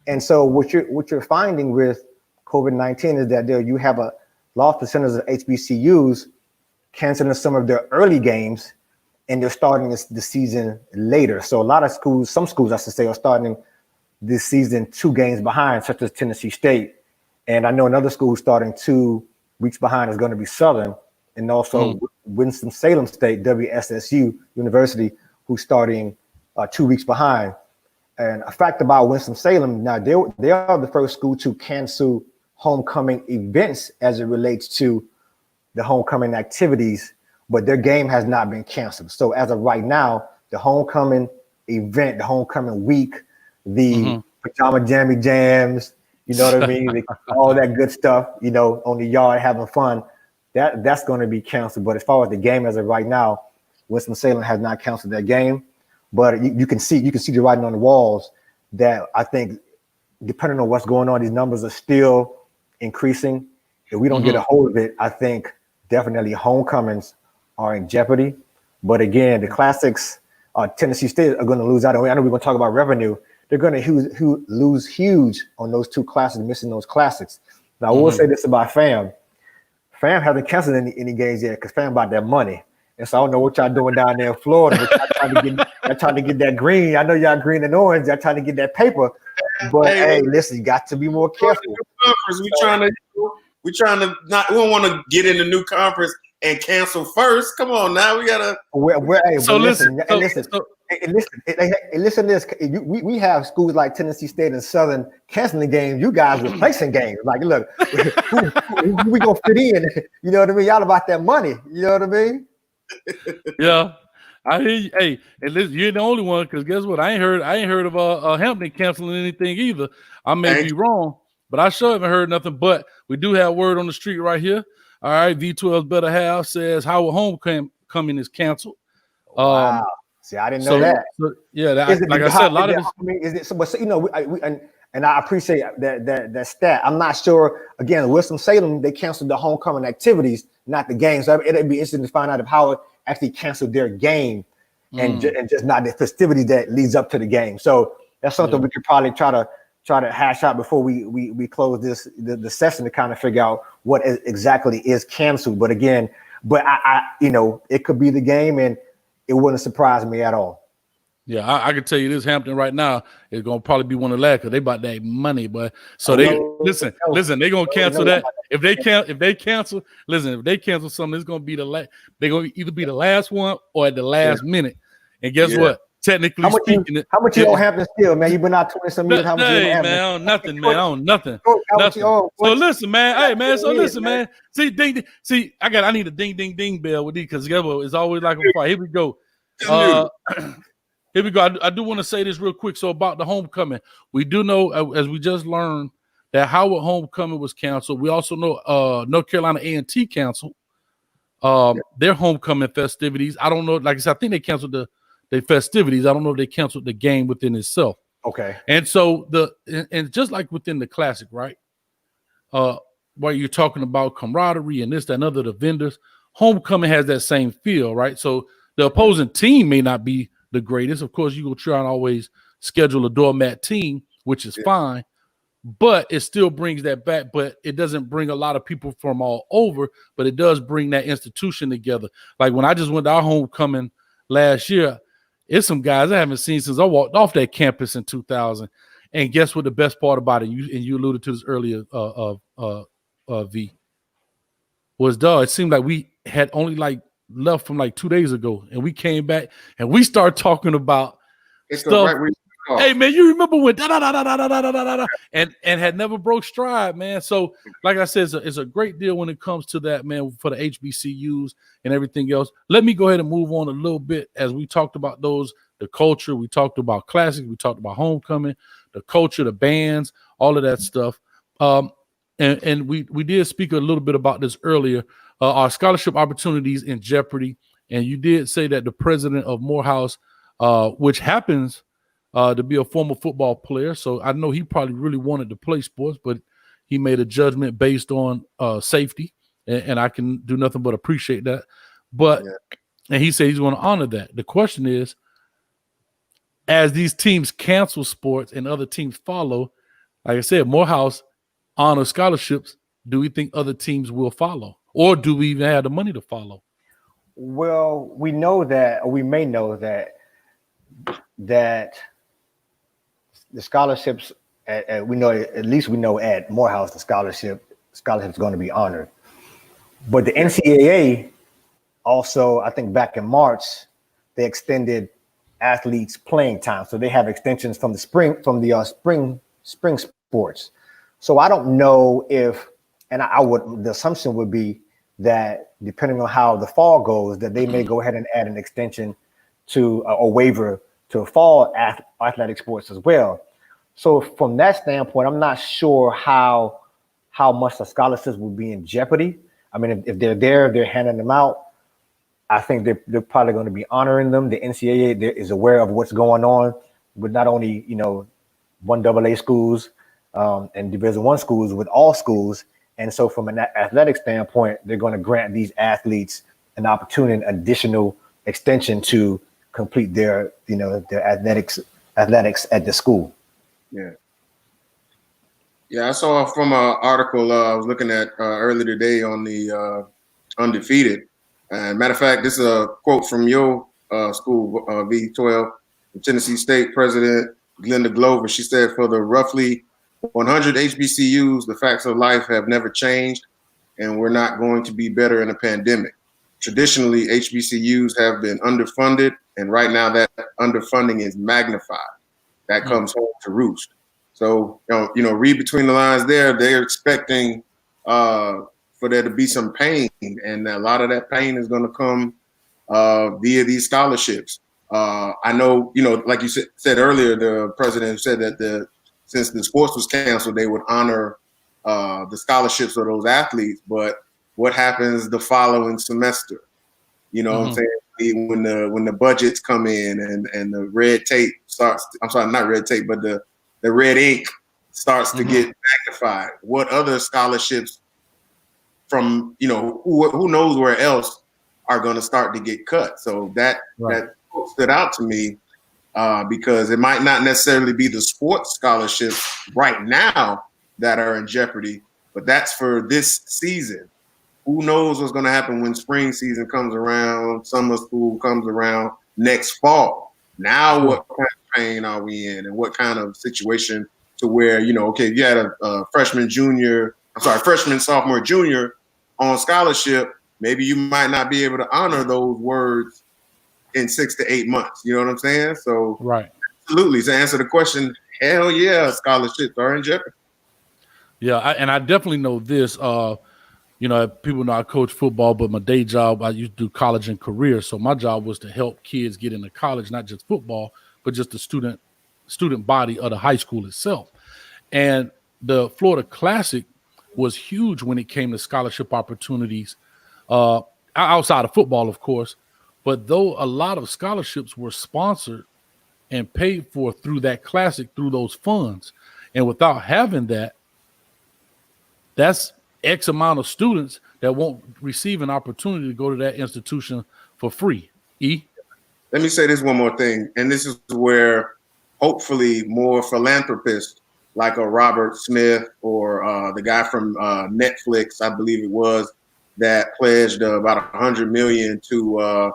And so what you're finding with COVID-19 is that you have a large percentage of HBCUs canceling some of their early games, and they're starting the season later. So a lot of schools, some schools I should say, are starting this season 2 games behind, such as Tennessee State. And I know another school starting 2 weeks behind is going to be Southern, and also Winston-Salem State, WSSU University, who's starting 2 weeks behind. And a fact about Winston-Salem, now they are the first school to cancel homecoming events as it relates to the homecoming activities, but their game has not been canceled. So as of right now, the homecoming event, the homecoming week, the pajama jammy jams, you know what I mean? All that good stuff, you know, on the yard having fun, that's going to be canceled. But as far as the game as of right now, Winston-Salem has not canceled that game. But you can see the writing on the walls that I think depending on what's going on, these numbers are still increasing. If we don't get a hold of it, I think definitely homecomings are in jeopardy. But again, the Classics, Tennessee State are going to lose out. I know we're going to talk about revenue. They're going to lose huge on those two classes, missing those Classics. Now, I will say this about FAM. FAM hasn't canceled any games yet because FAM about that money. And so I don't know what y'all doing down there in Florida. But y'all trying to get that green. I know y'all green and orange. Y'all trying to get that paper. But hey, listen, you got to be more careful. We don't want to get in the new conference and cancel first. Come on now, we gotta. Listen to this. We have schools like Tennessee State and Southern canceling games. You guys replacing games. Like, look, who we gonna fit in? You know what I mean? Y'all about that money. You know what I mean? Yeah, I hear you. Hey, and listen, you're the only one, because guess what? I ain't heard of Hampton canceling anything either. I may be wrong, but I sure haven't heard nothing. But we do have word on the street right here. All right, V12's better half says Howard homecoming is canceled. Wow. See, I didn't know that. So, yeah, like I said, a lot of this. I mean, is it so? But you know, and I appreciate that stat. I'm not sure. Again, Winston-Salem, they canceled the homecoming activities, not the games. So it'd be interesting to find out if Howard actually canceled their game and just not the festivities that leads up to the game. So that's something we could probably try to hash out before we close the session to kind of figure out what exactly is canceled. But again, I it could be the game, and it wouldn't surprise me at all. Yeah, I can tell you this, Hampton right now is gonna probably be one of the last because they about that money, but so they listen, they're gonna cancel that. If they cancel something, it's gonna be they're gonna either be the last one or at the last minute. And guess what? Technically speaking, how much you owe Hampton still, man? You've been out 20-some years. How much you owe man? I own nothing. So listen, man. Hey, man. So listen, man. See, I need a ding, ding, ding bell with these because guess what? It's always like a fight. Here we go. Here we go. I do want to say this real quick. So about the homecoming, we do know, as we just learned, that Howard homecoming was canceled. We also know North Carolina A&T canceled their homecoming festivities. I don't know. Like I said, I think they canceled the festivities. I don't know if they canceled the game within itself. Okay. And so and just like within the Classic, right? Where you're talking about camaraderie and this, that, and other, the vendors, homecoming has that same feel, right? So the opposing team may not be the greatest. Of course, you will try and always schedule a doormat team, which is fine, but it still brings that back. But it doesn't bring a lot of people from all over, but it does bring that institution together. Like when I just went to our homecoming last year, it's some guys I haven't seen since I walked off that campus in 2000. And guess what the best part about it, you alluded to this earlier, V, was, it seemed like we had only left from 2 days ago, and we came back and we started talking about stuff. Hey man, you remember when and had never broke stride, man. So like I said, it's a great deal when it comes to that, man, for the HBCUs and everything else. Let me go ahead and move on a little bit as we talked about the culture, we talked about Classic, we talked about homecoming, the culture, the bands, all of that stuff. And we did speak a little bit about this earlier. Our scholarship opportunities in jeopardy. And you did say that the president of Morehouse, which happens to be a former football player. So I know he probably really wanted to play sports, but he made a judgment based on safety. And I can do nothing but appreciate that. But and he said he's going to honor that. The question is, as these teams cancel sports and other teams follow, like I said, Morehouse honor scholarships. Do we think other teams will follow? Or do we even have the money to follow? Well, we know that, or we may know that the scholarships, we know at Morehouse the scholarship is going to be honored. But the NCAA also, I think back in March, they extended athletes playing time, so they have extensions from the spring sports. So I don't know if, and the assumption would be that depending on how the fall goes, that they may go ahead and add an extension to a waiver to fall athletic sports as well. So from that standpoint, I'm not sure how much the scholarships will be in jeopardy. I mean, if they're there, they're handing them out. I think they're probably going to be honoring them. The NCAA is aware of what's going on with not only 1AA schools and Division I schools with all schools. And so from an athletic standpoint, they're going to grant these athletes an opportunity, an additional extension to complete their athletics at the school. Yeah. Yeah, I saw from an article I was looking at earlier today on the undefeated. Matter of fact, this is a quote from your school, V12, Tennessee State President Glenda Glover. She said, "For the roughly 100 HBCUs, the facts of life have never changed, and we're not going to be better in a pandemic. Traditionally, HBCUs have been underfunded, and right now that underfunding is magnified. That comes home to roost." So, read between the lines there. They're expecting for there to be some pain, and a lot of that pain is going to come via these scholarships. I know, like you said earlier, the president said that since the sports was canceled, they would honor the scholarships of those athletes. But what happens the following semester? You know what I'm saying? When the budgets come in and the red tape starts, I'm sorry, not red tape, but the red ink starts to get magnified. What other scholarships from, who knows where else are going to start to get cut? So that stood out to me because it might not necessarily be the sports scholarships right now that are in jeopardy, but that's for this season. Who knows what's going to happen when spring season comes around, summer school comes around next fall. Now what kind of pain are we in, and what kind of situation to where, if you had a freshman, sophomore, junior on scholarship, maybe you might not be able to honor those words in 6 to 8 months. You know what I'm saying? So absolutely. To answer the question, hell yeah, scholarships are in jeopardy. Yeah, I definitely know this. People know I coach football, but my day job, I used to do college and career. So my job was to help kids get into college, not just football, but just the student body of the high school itself. And the Florida Classic was huge when it came to scholarship opportunities outside of football, of course. But though a lot of scholarships were sponsored and paid for through that classic, through those funds, and without having that, that's X amount of students that won't receive an opportunity to go to that institution for free. Let me say this one more thing, and this is where hopefully more philanthropists like a Robert Smith or the guy from Netflix, I believe it was, that pledged about $100 million to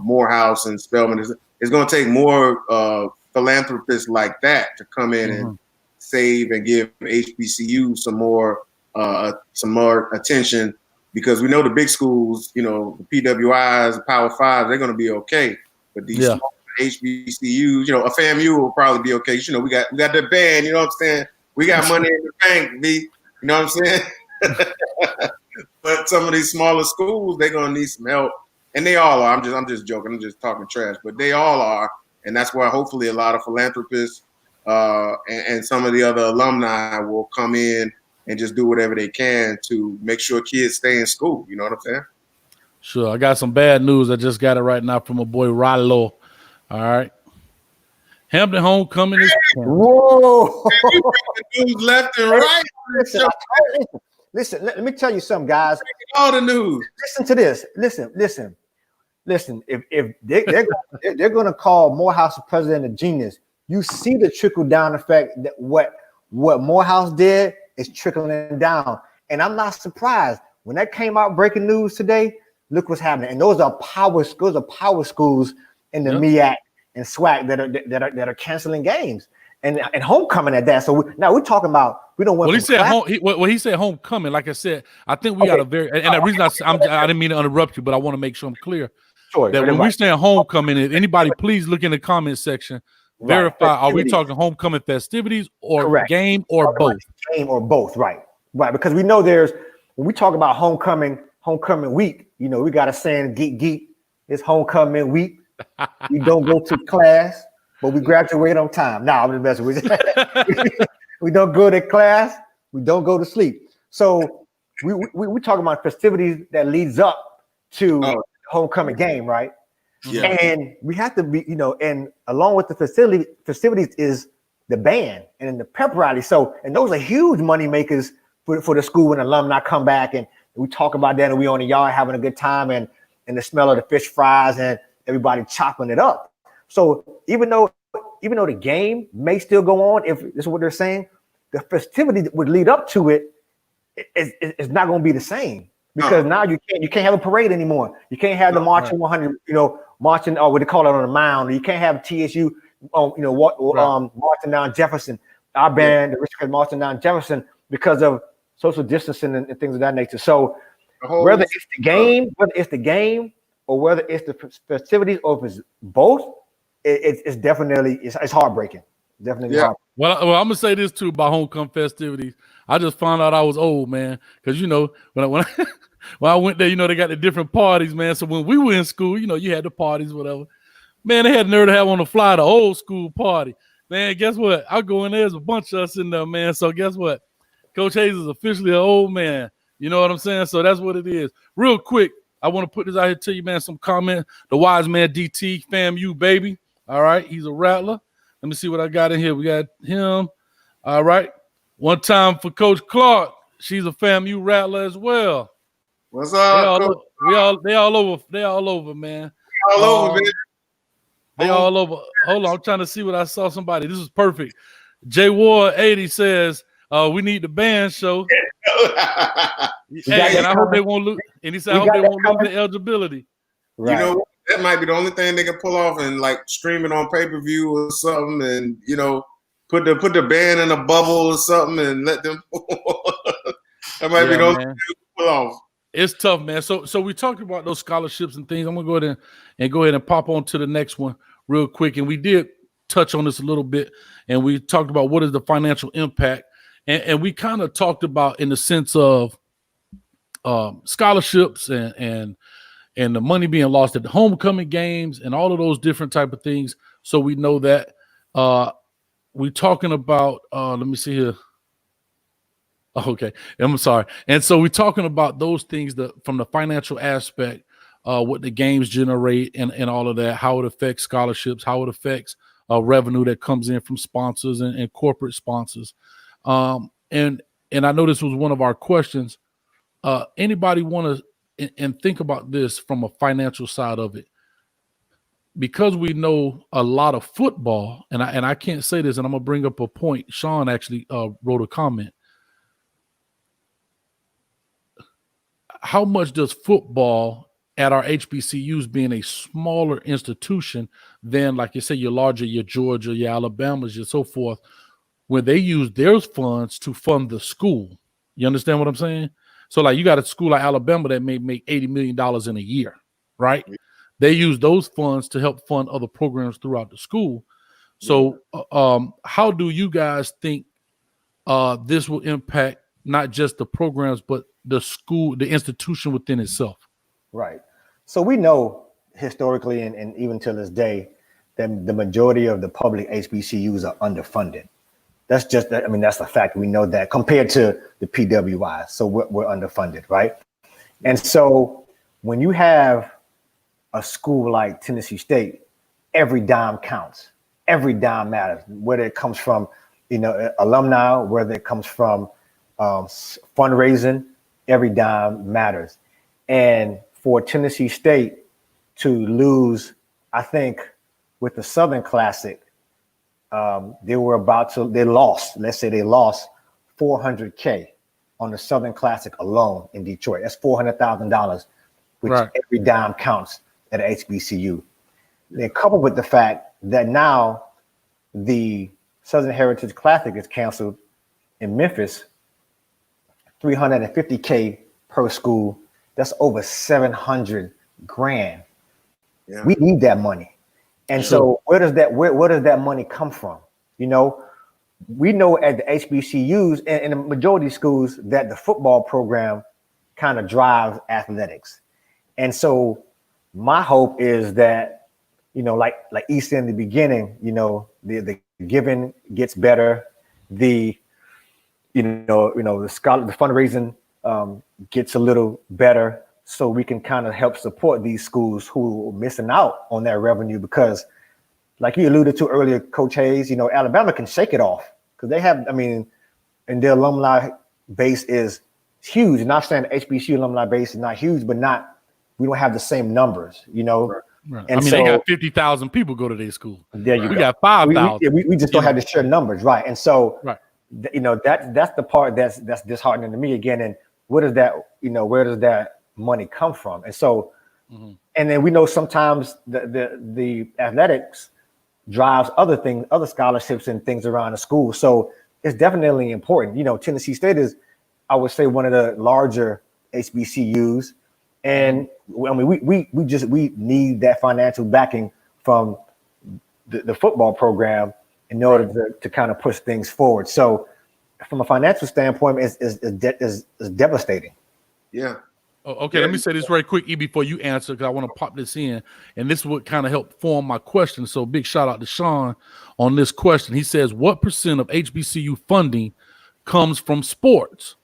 Morehouse and Spelman. It's going to take more philanthropists like that to come in and save and give HBCU some more attention, because we know the big schools, the PWIs, the Power Fives, they're going to be okay. But these small HBCUs, a FAMU will probably be okay. We got the band, you know what I'm saying? We got money in the bank, B. You know what I'm saying? But some of these smaller schools, they're going to need some help. And they all are. I'm just joking. I'm just talking trash. But they all are. And that's why hopefully a lot of philanthropists and some of the other alumni will come in and just do whatever they can to make sure kids stay in school. You know what I'm saying? Sure. I got some bad news. I just got it right now from my boy Rollo. All right. Hampton homecoming is whoa. News left and right. Listen, let me tell you something, guys. All the news. Listen to this. Listen. If they're going to call Morehouse the president a genius, you see the trickle down effect that what Morehouse did is trickling down. And I'm not surprised when that came out breaking news today. Look what's happening. And those are power schools in the MEAC and SWAC that are canceling games and homecoming at that. So now we're talking about we don't want. He said homecoming. Like I said, I think we got a very and the reason I didn't mean to interrupt you, but I want to make sure I'm clear that when we say homecoming, if anybody please look in the comment section. Verify. Are we talking homecoming festivities or game or both? Game or both, right? Because we know when we talk about homecoming week, we got a saying, geek. It's homecoming week. We don't go to class, but we graduate on time. I'm just messing with you. We don't go to class. We don't go to sleep. So we talking about festivities that leads up to homecoming game, right? Yeah. And we have to be, and along with the festivities is the band and then the pep rally. So, and those are huge money makers for the school when alumni come back and we talk about that and we on the yard having a good time and the smell of the fish fries and everybody chopping it up. So even though the game may still go on, if this is what they're saying, the festivity that would lead up to it is not going to be the same because now you can't have a parade anymore. You can't have the marching 100, marching or what they call it on the mound. You can't have TSU, marching down Jefferson. Our band, the Richard marching down Jefferson because of social distancing and things of that nature. So whether it's the game, or whether it's the festivities, or if it's both, it's definitely it's heartbreaking. Definitely. Yeah. Well, I'm gonna say this too about homecoming festivities. I just found out I was old, man, because when I went there, they got the different parties, man. So when we were in school, you had the parties, whatever. Man, they had the nerve to have on the fly the old school party. Man, guess what? I go in there, there's a bunch of us in there, man. So guess what? Coach Hayes is officially an old man. You know what I'm saying? So that's what it is. Real quick, I want to put this out here to you, man. Some comment. The wise man DT, FAMU, baby. All right. He's a rattler. Let me see what I got in here. We got him. All right. One time for Coach Clark. She's a FAMU rattler as well. What's up? They all over, man. All over, man. They all over. Hold on. I'm trying to see what I saw somebody. This is perfect. J Ward 80 says, we need the band show. And I hope they won't lose. And he said, I hope they won't lose the eligibility. Right. That might be the only thing they can pull off and like stream it on pay-per-view or something, and put the band in a bubble or something and let them. That might be the only thing they can pull off. It's tough, man. So we talked about those scholarships and things. I'm gonna go ahead and pop on to the next one real quick. And we did touch on this a little bit, and we talked about what is the financial impact, and we kind of talked about in the sense of scholarships and the money being lost at the homecoming games and all of those different type of things. So we know that we're talking about. Let me see here. Okay, I'm sorry. And so we're talking about those things from the financial aspect, what the games generate and all of that, how it affects scholarships, how it affects revenue that comes in from sponsors and corporate sponsors. And I know this was one of our questions. Anybody want to and think about this from a financial side of it? Because we know a lot of football, and I can't say this, and I'm gonna bring up a point. Sean actually wrote a comment. How much does football at our HBCUs, being a smaller institution than, like you say, your larger, your Georgia, your Alabamas, your so forth, when they use their funds to fund the school? You understand what I'm saying? So like you got a school like Alabama that may make $80 million in a year, right? They use those funds to help fund other programs throughout the school. So how do you guys think this will impact not just the programs, but the school, the institution within itself? Right. So we know historically and even to this day that the majority of the public HBCUs are underfunded. That's just, that's a fact. We know that compared to the PWIs. So we're underfunded, right? And so when you have a school like Tennessee State, every dime counts. Every dime matters, whether it comes from, alumni, whether it comes from fundraising, every dime matters. And for Tennessee State to lose, I think with the Southern Classic, they lost $400K on the Southern Classic alone in Detroit. That's $400,000, which every dime counts at HBCU. Then coupled with the fact that now the Southern Heritage Classic is canceled in Memphis, $350K per school. That's over $700,000. Yeah. We need that money. And so where does that money come from? We know at the HBCUs and the majority of schools that the football program kind of drives athletics. And so my hope is that, like E said in the beginning, the giving gets better, the fundraising gets a little better, so we can kind of help support these schools who are missing out on that revenue, because like you alluded to earlier, Coach Hayes, Alabama can shake it off because they have, and their alumni base is huge. Not saying the HBCU alumni base is not huge, but we don't have the same numbers, Right. And they got 50,000 people go to their school. There you we go. got 5,000. We just don't have the sheer numbers, right? And so, right. That's the part that's disheartening to me again. And what is that? Where does that money come from? And so, and then we know sometimes the athletics drives other things, other scholarships and things around the school. So it's definitely important. Tennessee State is, I would say, one of the larger HBCUs. And we need that financial backing from the football program in order to kind of push things forward. So from a financial standpoint, it's devastating. Yeah. Oh, okay, let me say this very quick, E, before you answer, because I want to pop this in. And this would kind of help form my question. So big shout out to Sean on this question. He says, what % of HBCU funding comes from sports?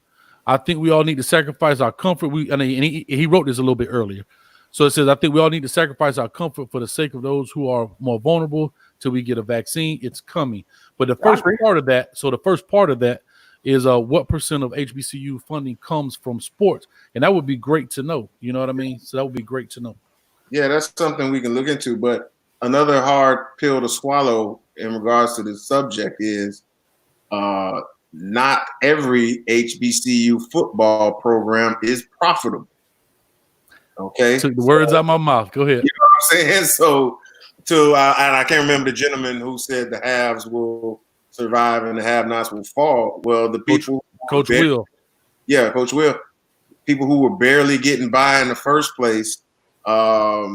I think we all need to sacrifice our comfort. He wrote this a little bit earlier. So it says, I think we all need to sacrifice our comfort for the sake of those who are more vulnerable till we get a vaccine. It's coming. But the first part of that is what % of HBCU funding comes from sports? And that would be great to know. You know what I mean? So that would be great to know. Yeah, that's something we can look into. But another hard pill to swallow in regards to this subject is not every HBCU football program is profitable. Okay. Took the words out of my mouth. Go ahead. You know what I'm saying? So and I can't remember the gentleman who said the haves will survive and the have-nots will fall. Well, the people Coach Will. Yeah, Coach Will. People who were barely getting by in the first place, they're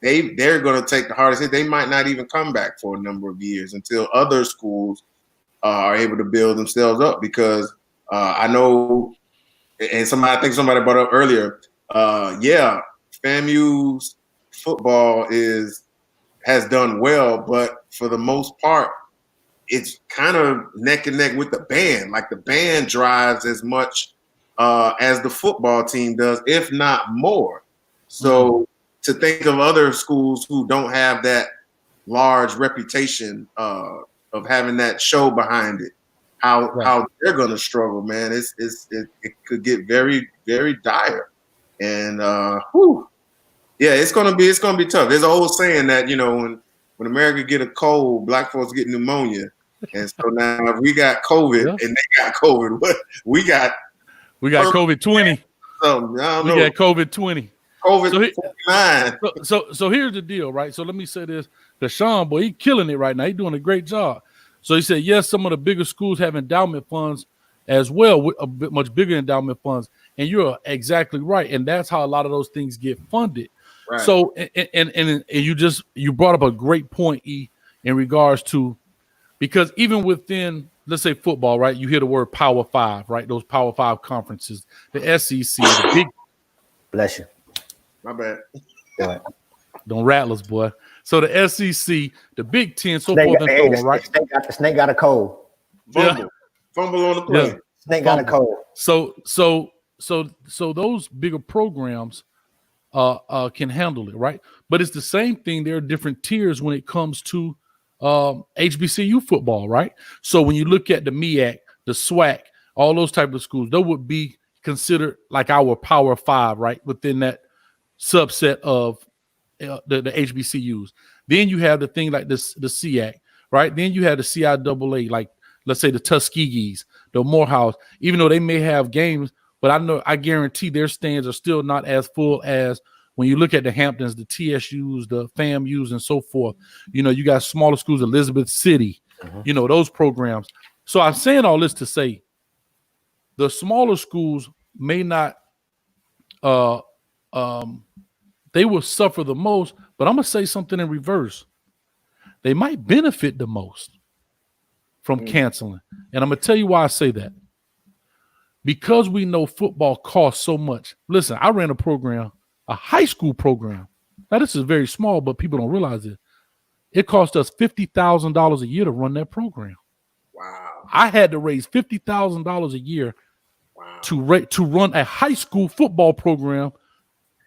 going to take the hardest hit. They might not even come back for a number of years until other schools are able to build themselves up. Because I know, and I think somebody brought up earlier, FAMU's football has done well, but for the most part, it's kind of neck and neck with the band. Like the band drives as much as the football team does, if not more. So to think of other schools who don't have that large reputation of having that show behind it, how they're going to struggle, man. It could get very, very dire. And it's gonna be tough. There's an old saying that when America get a cold, black folks get pneumonia, and so now if we got COVID and they got COVID, we got COVID-20. So I don't know. We got COVID-20. COVID-19. So here's the deal, right? So let me say this, because Sean, boy, he's killing it right now. He's doing a great job. So he said, yes, some of the bigger schools have endowment funds as well, with a bit much bigger endowment funds. And you're exactly right. And that's how a lot of those things get funded. Right. So, and you brought up a great point, E, in regards to, because even within, let's say football, right? You hear the word Power Five, right? Those Power Five conferences, the SEC, the big. Bless you. My bad. Don't rattle us, boy. So the SEC, the Big Ten, so forth and so on, right? The snake got a cold. Fumble on the play. Yeah. Snake got a cold. So those bigger programs can handle it, right? But it's the same thing. There are different tiers when it comes to HBCU football, right? So when you look at the MEAC, the SWAC, all those type of schools, they would be considered like our Power Five, right? Within that subset of the HBCUs. Then you have the thing like the SEAC, right? Then you have the CIAA, like let's say the Tuskegees, the Morehouse, even though they may have games, but I guarantee their stands are still not as full as when you look at the Hamptons, the TSUs, the FAMUs, and so forth. You got smaller schools, Elizabeth City, those programs. So I'm saying all this to say the smaller schools may not, they will suffer the most, but I'm going to say something in reverse. They might benefit the most from canceling. And I'm going to tell you why I say that. Because we know football costs so much. Listen, I ran a program, a high school program. Now, this is very small, but people don't realize it. It cost us $50,000 a year to run that program. Wow. I had to raise $50,000 a year to run a high school football program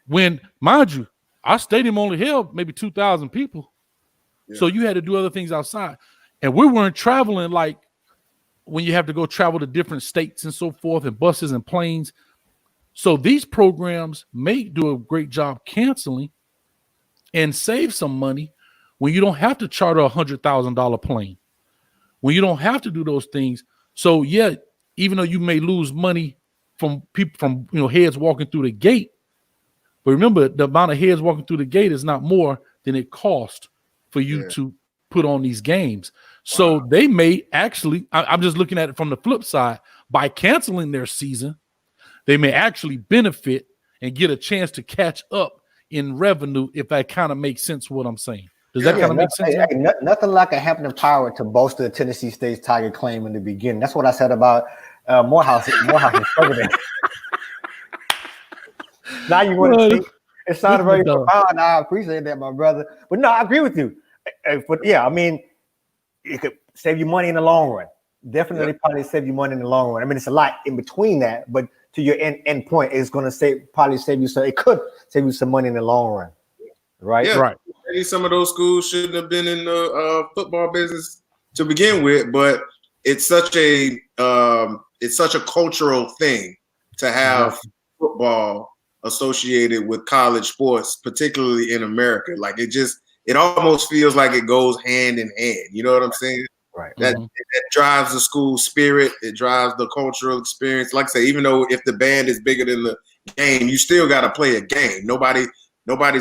when, mind you, our stadium only held maybe 2,000 people. So you had to do other things outside. And we weren't traveling like when you have to go travel to different states and so forth, and buses and planes. So these programs may do a great job canceling and save some money when you don't have to charter $100,000 plane, when you don't have to do those things. So yeah, even though you may lose money from people, from heads walking through the gate, but remember, the amount of heads walking through the gate is not more than it cost for you to put on these games. So they may actually, I'm just looking at it from the flip side, by canceling their season, they may actually benefit and get a chance to catch up in revenue, if that kind of makes sense what I'm saying. Does that kind of make sense? Nothing like a happening power to bolster the Tennessee State's Tiger claim in the beginning. That's what I said about Morehouse. Morehouse is president. Now you want to see, it sounded very profound. I appreciate that, my brother. But no, I agree with you. But yeah, I mean, it could save you money in the long run. Definitely probably save you money in the long run. I mean, it's a lot in between that, but to your end point, it's going to probably save you. So it could save you some money in the long run, right? Yeah, right. Maybe some of those schools shouldn't have been in the football business to begin with, but it's such a cultural thing to have football associated with college sports, particularly in America. Like it almost feels like it goes hand in hand. You know what I'm saying? Right. That drives the school spirit. It drives the cultural experience. Like I say, even though if the band is bigger than the game, you still got to play a game. Nobody's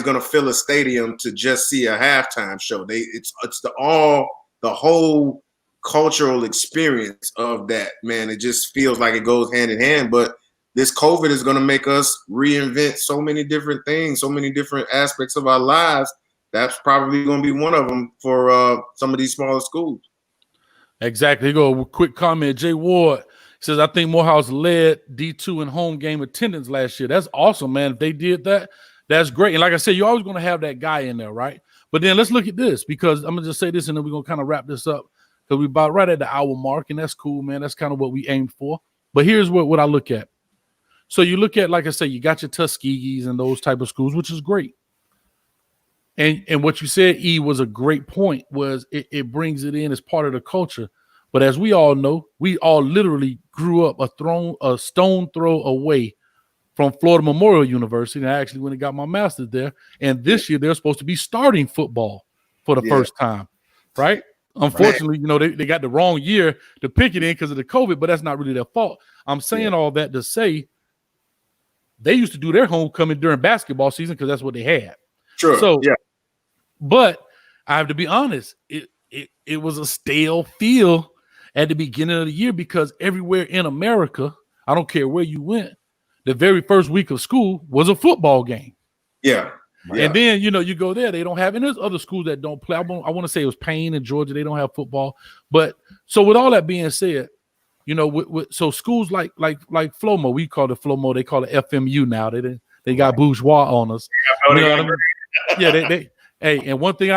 going to fill a stadium to just see a halftime show. It's the whole cultural experience of that, man. It just feels like it goes hand in hand. But this COVID is going to make us reinvent so many different things, so many different aspects of our lives. That's probably going to be one of them for some of these smaller schools. Exactly. Here go a quick comment. Jay Ward says, I think Morehouse led D2 in home game attendance last year. That's awesome, man. If they did that, that's great. And like I said, you're always going to have that guy in there, right? But then let's look at this, because I'm going to just say this and then we're going to kind of wrap this up, because we're about right at the hour mark, and that's cool, man. That's kind of what we aimed for. But here's what I look at. So you look at, like I say, you got your Tuskegees and those type of schools, which is great. And what you said, E, was a great point, was it brings it in as part of the culture. But as we all know, we all literally grew up a stone throw away from Florida Memorial University. And I actually went and got my master's there. And this year they're supposed to be starting football for the first time, right? Unfortunately, they got the wrong year to pick it in because of the COVID, but that's not really their fault. I'm saying all that to say they used to do their homecoming during basketball season because that's what they had. Sure. So, but I have to be honest, it was a stale feel at the beginning of the year, because everywhere in America, I don't care where you went, the very first week of school was a football game. Yeah. And then, you go there, they don't have, and there's other schools that don't play. I want to say it was Payne in Georgia. They don't have football. But so with all that being said, so schools like Flomo, we call it Flomo. They call it FMU now. They got bourgeois on us. You know what I mean? Yeah, hey, and one thing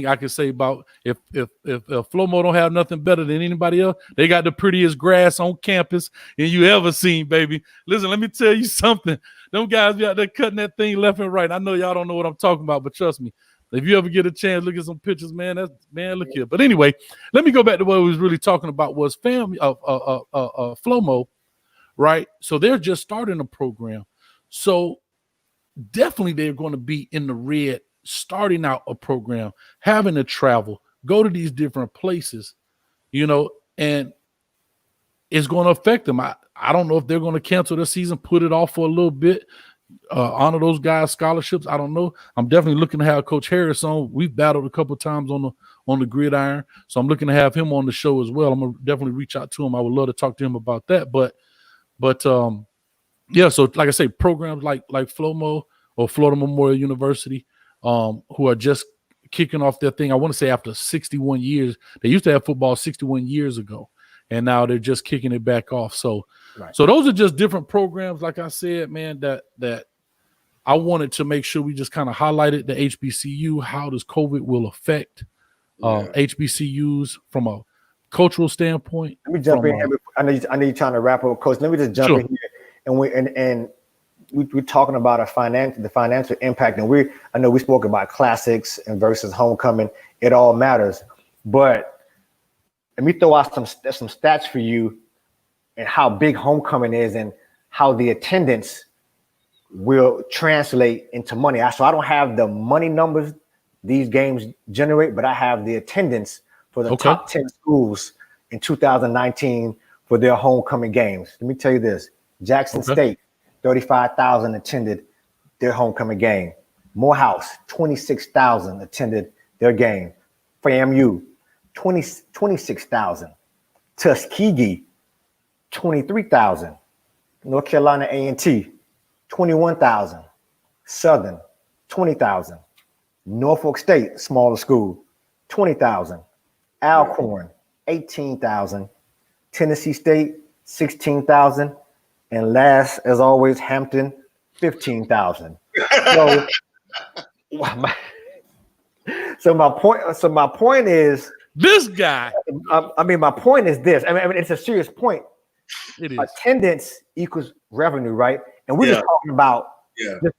I can say about if Flomo don't have nothing better than anybody else, they got the prettiest grass on campus and you ever seen, baby. Listen, let me tell you something. Them guys be out there cutting that thing left and right. I know y'all don't know what I'm talking about, but trust me, if you ever get a chance, look at some pictures, man. Look here. But anyway, let me go back to what we was really talking about was Flomo, right? So they're just starting a program. So definitely they're going to be in the red, starting out a program, having to travel, go to these different places, and it's going to affect them. I don't know if they're going to cancel their season, put it off for a little bit, honor those guys' scholarships. I don't know. I'm definitely looking to have Coach Harris on. We've battled a couple of times on the gridiron, so I'm looking to have him on the show as well. I'm gonna definitely reach out to him. I would love to talk to him about that. But yeah. So like I say, programs like Flomo or Florida Memorial University, who are just kicking off their thing. I want to say after 61 years, they used to have football 61 years ago, and now they're just kicking it back off. So, So those are just different programs. Like I said, man, that I wanted to make sure we just kind of highlighted the HBCU. How does COVID will affect HBCUs from a cultural standpoint? Let me jump in here. I know you're trying to wrap up, Coach. Let me just jump in here, and we're talking about the financial impact, and I know we spoke about classics and versus homecoming. It all matters, but let me throw out some stats for you and how big homecoming is and how the attendance will translate into money. So I don't have the money numbers these games generate, but I have the attendance for the top 10 schools in 2019 for their homecoming games. Let me tell you this: Jackson State, 35,000 attended their homecoming game. Morehouse, 26,000 attended their game. FAMU, 26,000. Tuskegee, 23,000. North Carolina A&T, 21,000. Southern, 20,000. Norfolk State, smaller school, 20,000. Alcorn, 18,000. Tennessee State, 16,000. And last, as always, Hampton, 15,000. So my point is this guy. My point is this. I mean, it's a serious point. It is. Attendance equals revenue, right? And we're just talking about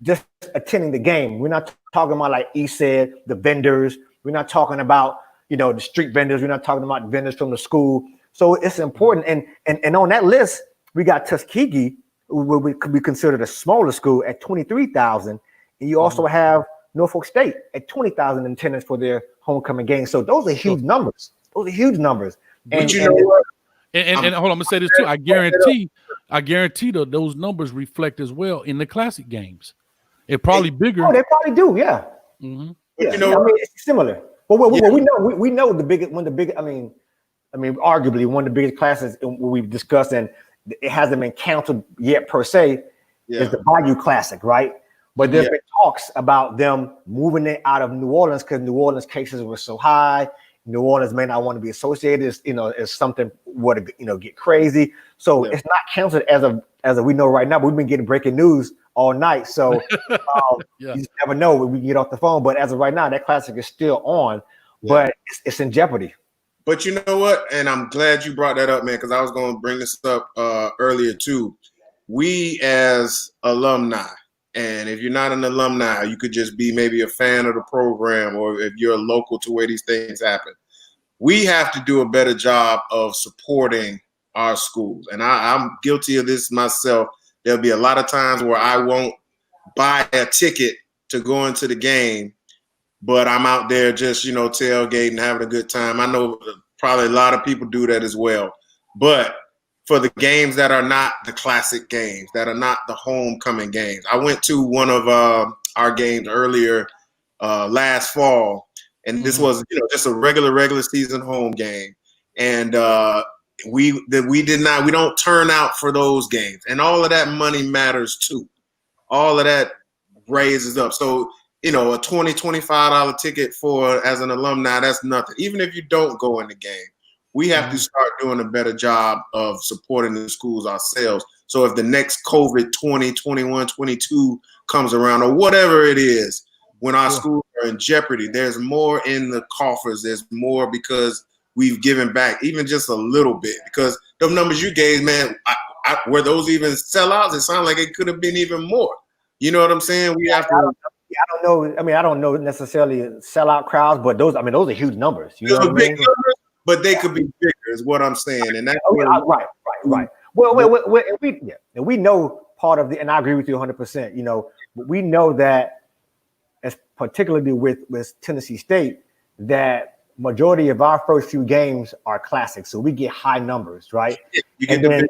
just attending the game. We're not talking about, like E said, the vendors. We're not talking about, the street vendors. We're not talking about vendors from the school. So it's important. And on that list, we got Tuskegee, who could be considered a smaller school, at 23,000. And you also have Norfolk State at 20,000 in attendance for their homecoming game. So those are huge numbers. And hold on, I'm gonna say this too. I guarantee those numbers reflect as well in the classic games. It's probably bigger. Oh, they probably do, yeah. Mm-hmm. Yeah, it's similar. But we know the biggest arguably one of the biggest classes we've discussed, and it hasn't been canceled yet per se, is the Bayou Classic, right? But there's been talks about them moving it out of New Orleans because New Orleans cases were so high. New Orleans may not want to be associated as something were to get crazy. So it's not canceled as of we know right now. But we've been getting breaking news all night, so you just never know when we get off the phone. But as of right now, that classic is still on, but it's in jeopardy. But you know what? And I'm glad you brought that up, man, because I was going to bring this up earlier too. We as alumni, and if you're not an alumni, you could just be maybe a fan of the program, or if you're local to where these things happen. We have to do a better job of supporting our schools. And I'm guilty of this myself. There'll be a lot of times where I won't buy a ticket to go into the game, but I'm out there just, tailgating, having a good time. I know probably a lot of people do that as well. But for the games that are not the classic games, that are not the homecoming games, I went to one of our games earlier last fall, and this was just a regular season home game, and we don't turn out for those games, and all of that money matters too. All of that raises up. So a $20-$25 ticket as an alumni, that's nothing. Even if you don't go in the game, we have to start doing a better job of supporting the schools ourselves. So if the next COVID 20, 21, 22 comes around, or whatever it is, when our schools are in jeopardy, there's more in the coffers. There's more because we've given back even just a little bit. Because the numbers you gave, man, were those even sellouts? It sounded like it could have been even more. You know what I'm saying? We have to. I don't know. I mean, I don't know necessarily sellout crowds, but those are huge numbers. You know what I mean? Big numbers, but they could be bigger, is what I'm saying. And that's right. Well, we know part of and I agree with you 100%. But we know that, as particularly with Tennessee State, that majority of our first few games are classics, so we get high numbers, right? And then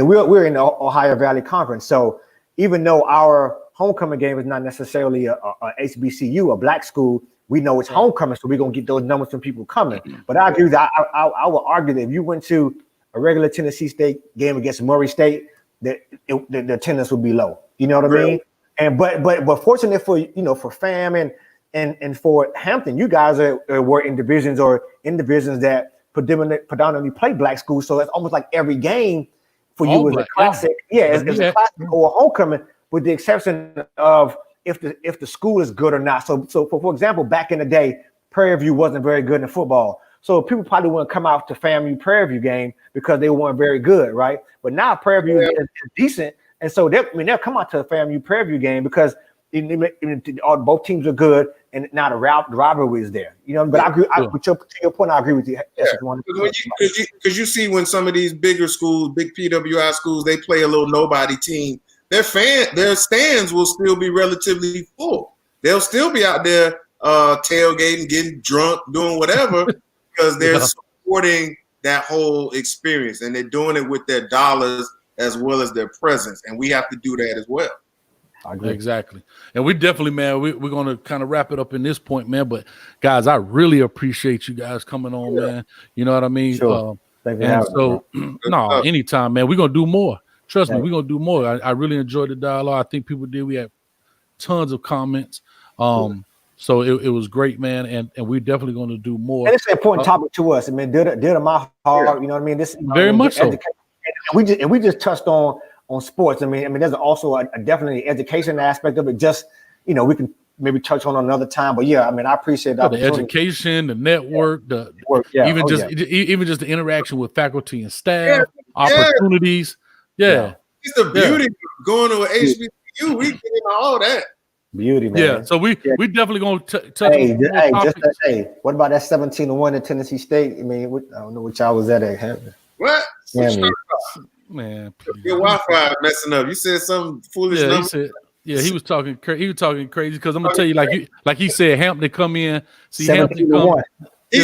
we're in the Ohio Valley Conference, so even though our homecoming game is not necessarily a HBCU, a black school, we know it's homecoming, so we're gonna get those numbers from people coming. But I agree that I would argue that if you went to a regular Tennessee State game against Murray State, the attendance would be low. You know what I mean? And but fortunate for FAM and for Hampton, you guys were in divisions that predominantly play black schools, so it's almost like every game for you is a classic. It's a classic or a homecoming, with the exception of if the school is good or not. So for example, back in the day, Prairie View wasn't very good in football. So people probably wouldn't come out to FAMU Prairie View game because they weren't very good, right? But now Prairie View is decent, And so they'll come out to a FAMU Prairie View game because both teams are good, and now the rivalry is there. You know, but I agree. To your point, I agree with you. Because you see when some of these bigger schools, big PWI schools, they play a little nobody team. Their stands will still be relatively full. They'll still be out there tailgating, getting drunk, doing whatever, because they're supporting that whole experience, and they're doing it with their dollars as well as their presence, and we have to do that as well. I agree. Exactly. And we definitely, man, we're going to kind of wrap it up in this point, man. But, guys, I really appreciate you guys coming on, man. You know what I mean? Sure. Anytime, man. We're going to do more. Trust me, we're going to do more. I really enjoyed the dialogue. I think people did. We had tons of comments. So it was great, man. And we're definitely going to do more. And it's an important topic to us. I mean, dear to my heart, you know what I mean? This very much so. And we just touched on sports. I mean, there's also a definitely education aspect of it. Just, you know, we can maybe touch on another time. But yeah, I mean, I appreciate the education, the network, even just the interaction with faculty and staff, opportunities. Yeah. It's the beauty of going to an HBCU. We get into all that. Beauty, man. Yeah, so we definitely going to touch on what about that 17-1 at Tennessee State? I mean, I don't know what y'all was at. What? Man, your Wi-Fi messing up. You said some foolish number. He was talking crazy because I'm gonna tell you, like he said, Hampton come in, see 17-1. Hampton come. He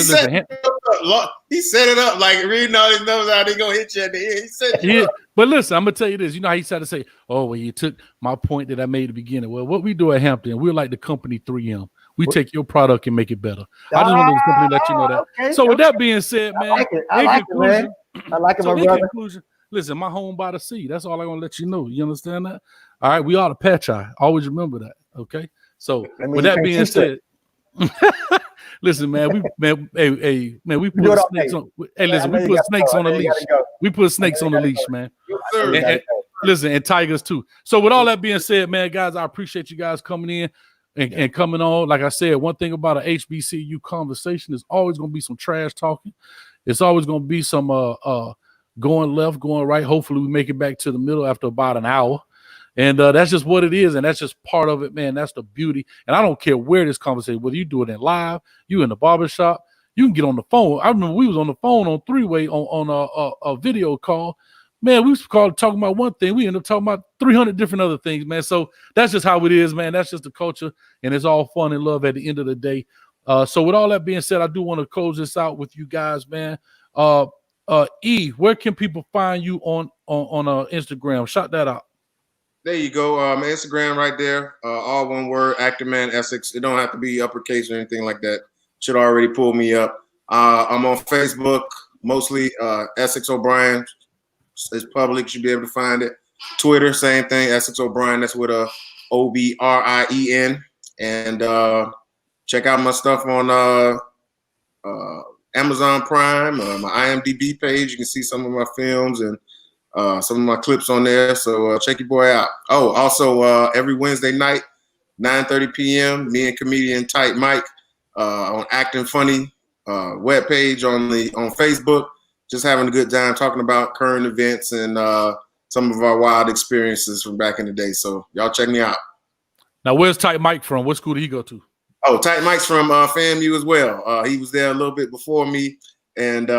set it up like reading all these numbers out. They gonna hit you at the end. He said, but listen, I'm gonna tell you this. You know how he tried to say, "Oh, well, you took my point that I made at the beginning." Well, what we do at Hampton, we're like the company 3M. We take your product and make it better. I just wanted to simply let you know that. Okay, with that being said, man, I like it, my brother. Conclusion, listen, my home by the sea. That's all I want to let you know. You understand that? All right, we are the Patchai. Always remember that. Okay. So with that being said, listen, man, we put snakes on. Hey, listen, we put snakes on the leash. We put snakes on the leash, man. Listen, and tigers too. So with all that being said, man, guys, I appreciate you guys coming in and coming on. Like I said, one thing about an HBCU conversation is always going to be some trash talking. It's always going to be some going left, going right. Hopefully we make it back to the middle after about an hour. And that's just what it is. And that's just part of it, man. That's the beauty. And I don't care where this conversation, whether you do it in live, you in the barbershop, you can get on the phone. I remember we was on the phone on three-way on a video call. Man, we was talking about one thing. We ended up talking about 300 different other things, man. So that's just how it is, man. That's just the culture. And it's all fun and love at the end of the day. So with all that being said, I do want to close this out with you guys, man. E, where can people find you on Instagram? Shout that out. There you go. Instagram right there. All one word, Actorman Essex. It don't have to be uppercase or anything like that. Should already pull me up. I'm on Facebook, mostly Essex O'Brien. It's public. Should be able to find it. Twitter, same thing. Essex O'Brien. That's with a OBRIEN. And check out my stuff on Amazon Prime, my IMDb page. You can see some of my films and some of my clips on there. So check your boy out. Oh, also every Wednesday night, 9:30 p.m., me and comedian Tight Mike on Acting Funny webpage on Facebook. Just having a good time talking about current events and some of our wild experiences from back in the day. So y'all check me out. Now, where's Tight Mike from? What school did he go to? Oh, Tight Mike's from FAMU as well. He was there a little bit before me, and we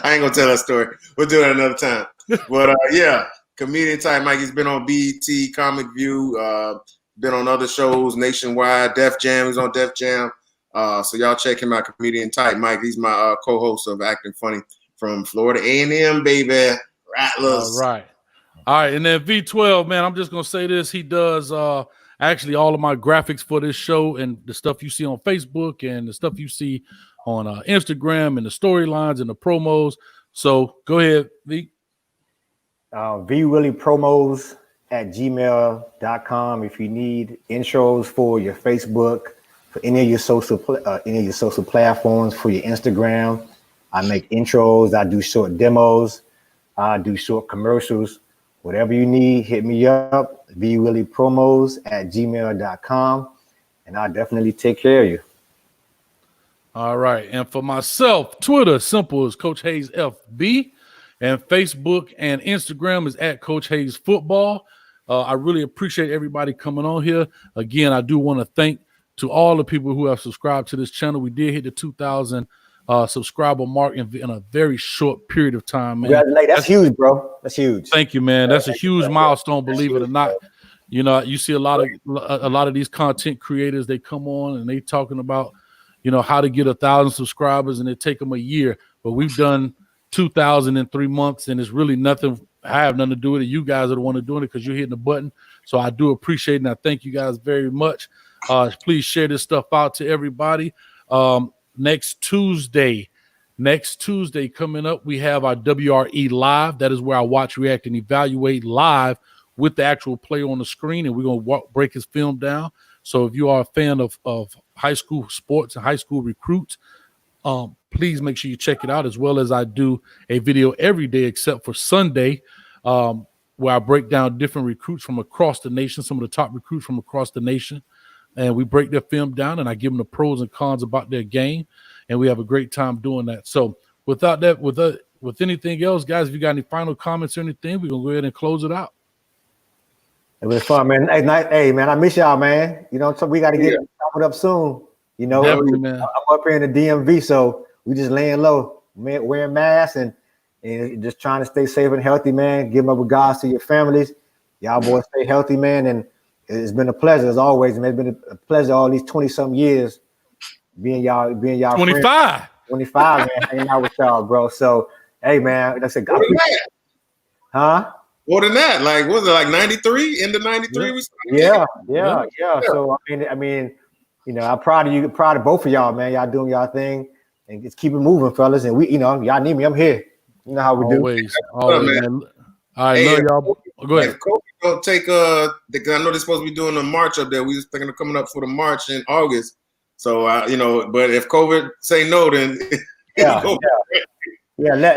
I ain't gonna tell that story. We'll do it another time. But comedian Tight Mike. He's been on BET, Comic View, been on other shows nationwide. Def Jam, he's on Def Jam. So y'all check him out, comedian Tight Mike. He's my co-host of Acting Funny from Florida A&M, baby. Rattlers. All right, and then V12, man. I'm just gonna say this. He does actually all of my graphics for this show and the stuff you see on Facebook and the stuff you see on Instagram and the storylines and the promos. So go ahead, V. VWilliePromos@gmail.com. If you need intros for your Facebook, for any of your social platforms, for your Instagram, I make intros. I do short demos. I do short commercials. Whatever you need, hit me up. VWilliePromos@gmail.com, and I'll definitely take care of you. All right. And for myself, Twitter, simple as Coach Hayes FB. And Facebook and Instagram is at Coach Hayes Football. I really appreciate everybody coming on here. Again, I do want to thank to all the people who have subscribed to this channel. We did hit the 2,000 subscriber mark in a very short period of time, man. That's huge, bro. That's huge. Thank you, man. That's a huge milestone, believe it or not. You know, you see a lot of these content creators, they come on and they talking about, you know, how to get 1,000 subscribers, and it take them a year. But we've done 2,000 in 3 months, and it's really nothing. I have nothing to do with it. You guys are the one doing it because you're hitting the button. So I do appreciate it, and I thank you guys very much. Please share this stuff out to everybody. Next Tuesday coming up, we have our WRE Live. That is where I watch, react, and evaluate live with the actual player on the screen, and we're going to break his film down. So if you are a fan of high school sports and high school recruits, please make sure you check it out, as well as I do a video every day except for Sunday, where I break down different recruits from across the nation, some of the top recruits from across the nation, and we break their film down, and I give them the pros and cons about their game, and we have a great time doing that. So without that, with anything else, guys, if you got any final comments or anything, we're going to go ahead and close it out. It was fun, man. Hey, man, I miss y'all, man. You know, so we got to get up soon. You know, man. I'm up here in the DMV, so we just laying low, man, wearing masks and just trying to stay safe and healthy, man. Give my regards to your families. Y'all boys stay healthy, man. And it's been a pleasure as always, man. It's been a pleasure all these 20-something years being y'all 25. Friends. 25, man, hanging out with y'all, bro. So, hey, man, that's a good. Huh? More than that, like, what was it, like 93? Into 93? Yeah. So I mean, you know, I'm proud of you, proud of both of y'all, man. Y'all doing y'all thing, and just keep it moving, fellas. And we, you know, y'all need me, I'm here. You know how we do. Always, man. All right, Hey, love y'all. Go ahead. If Kobe don't take because I know they're supposed to be doing a march up there. We just thinking of coming up for the march in August. So you know, but if COVID say no, then let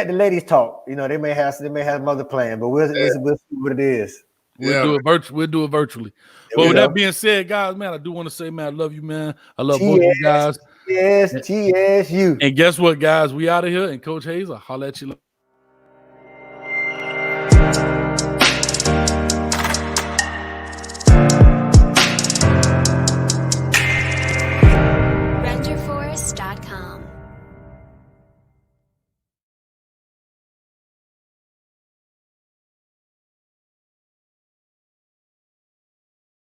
the ladies talk. You know, they may have another plan, but we'll see what it is. We'll do it virtually. But with that being said, guys, man, I do want to say, man, I love you, man. I love both of you guys. Yes, TSU. And guess what, guys? We out of here. And Coach Hayes, I'll holler at you later.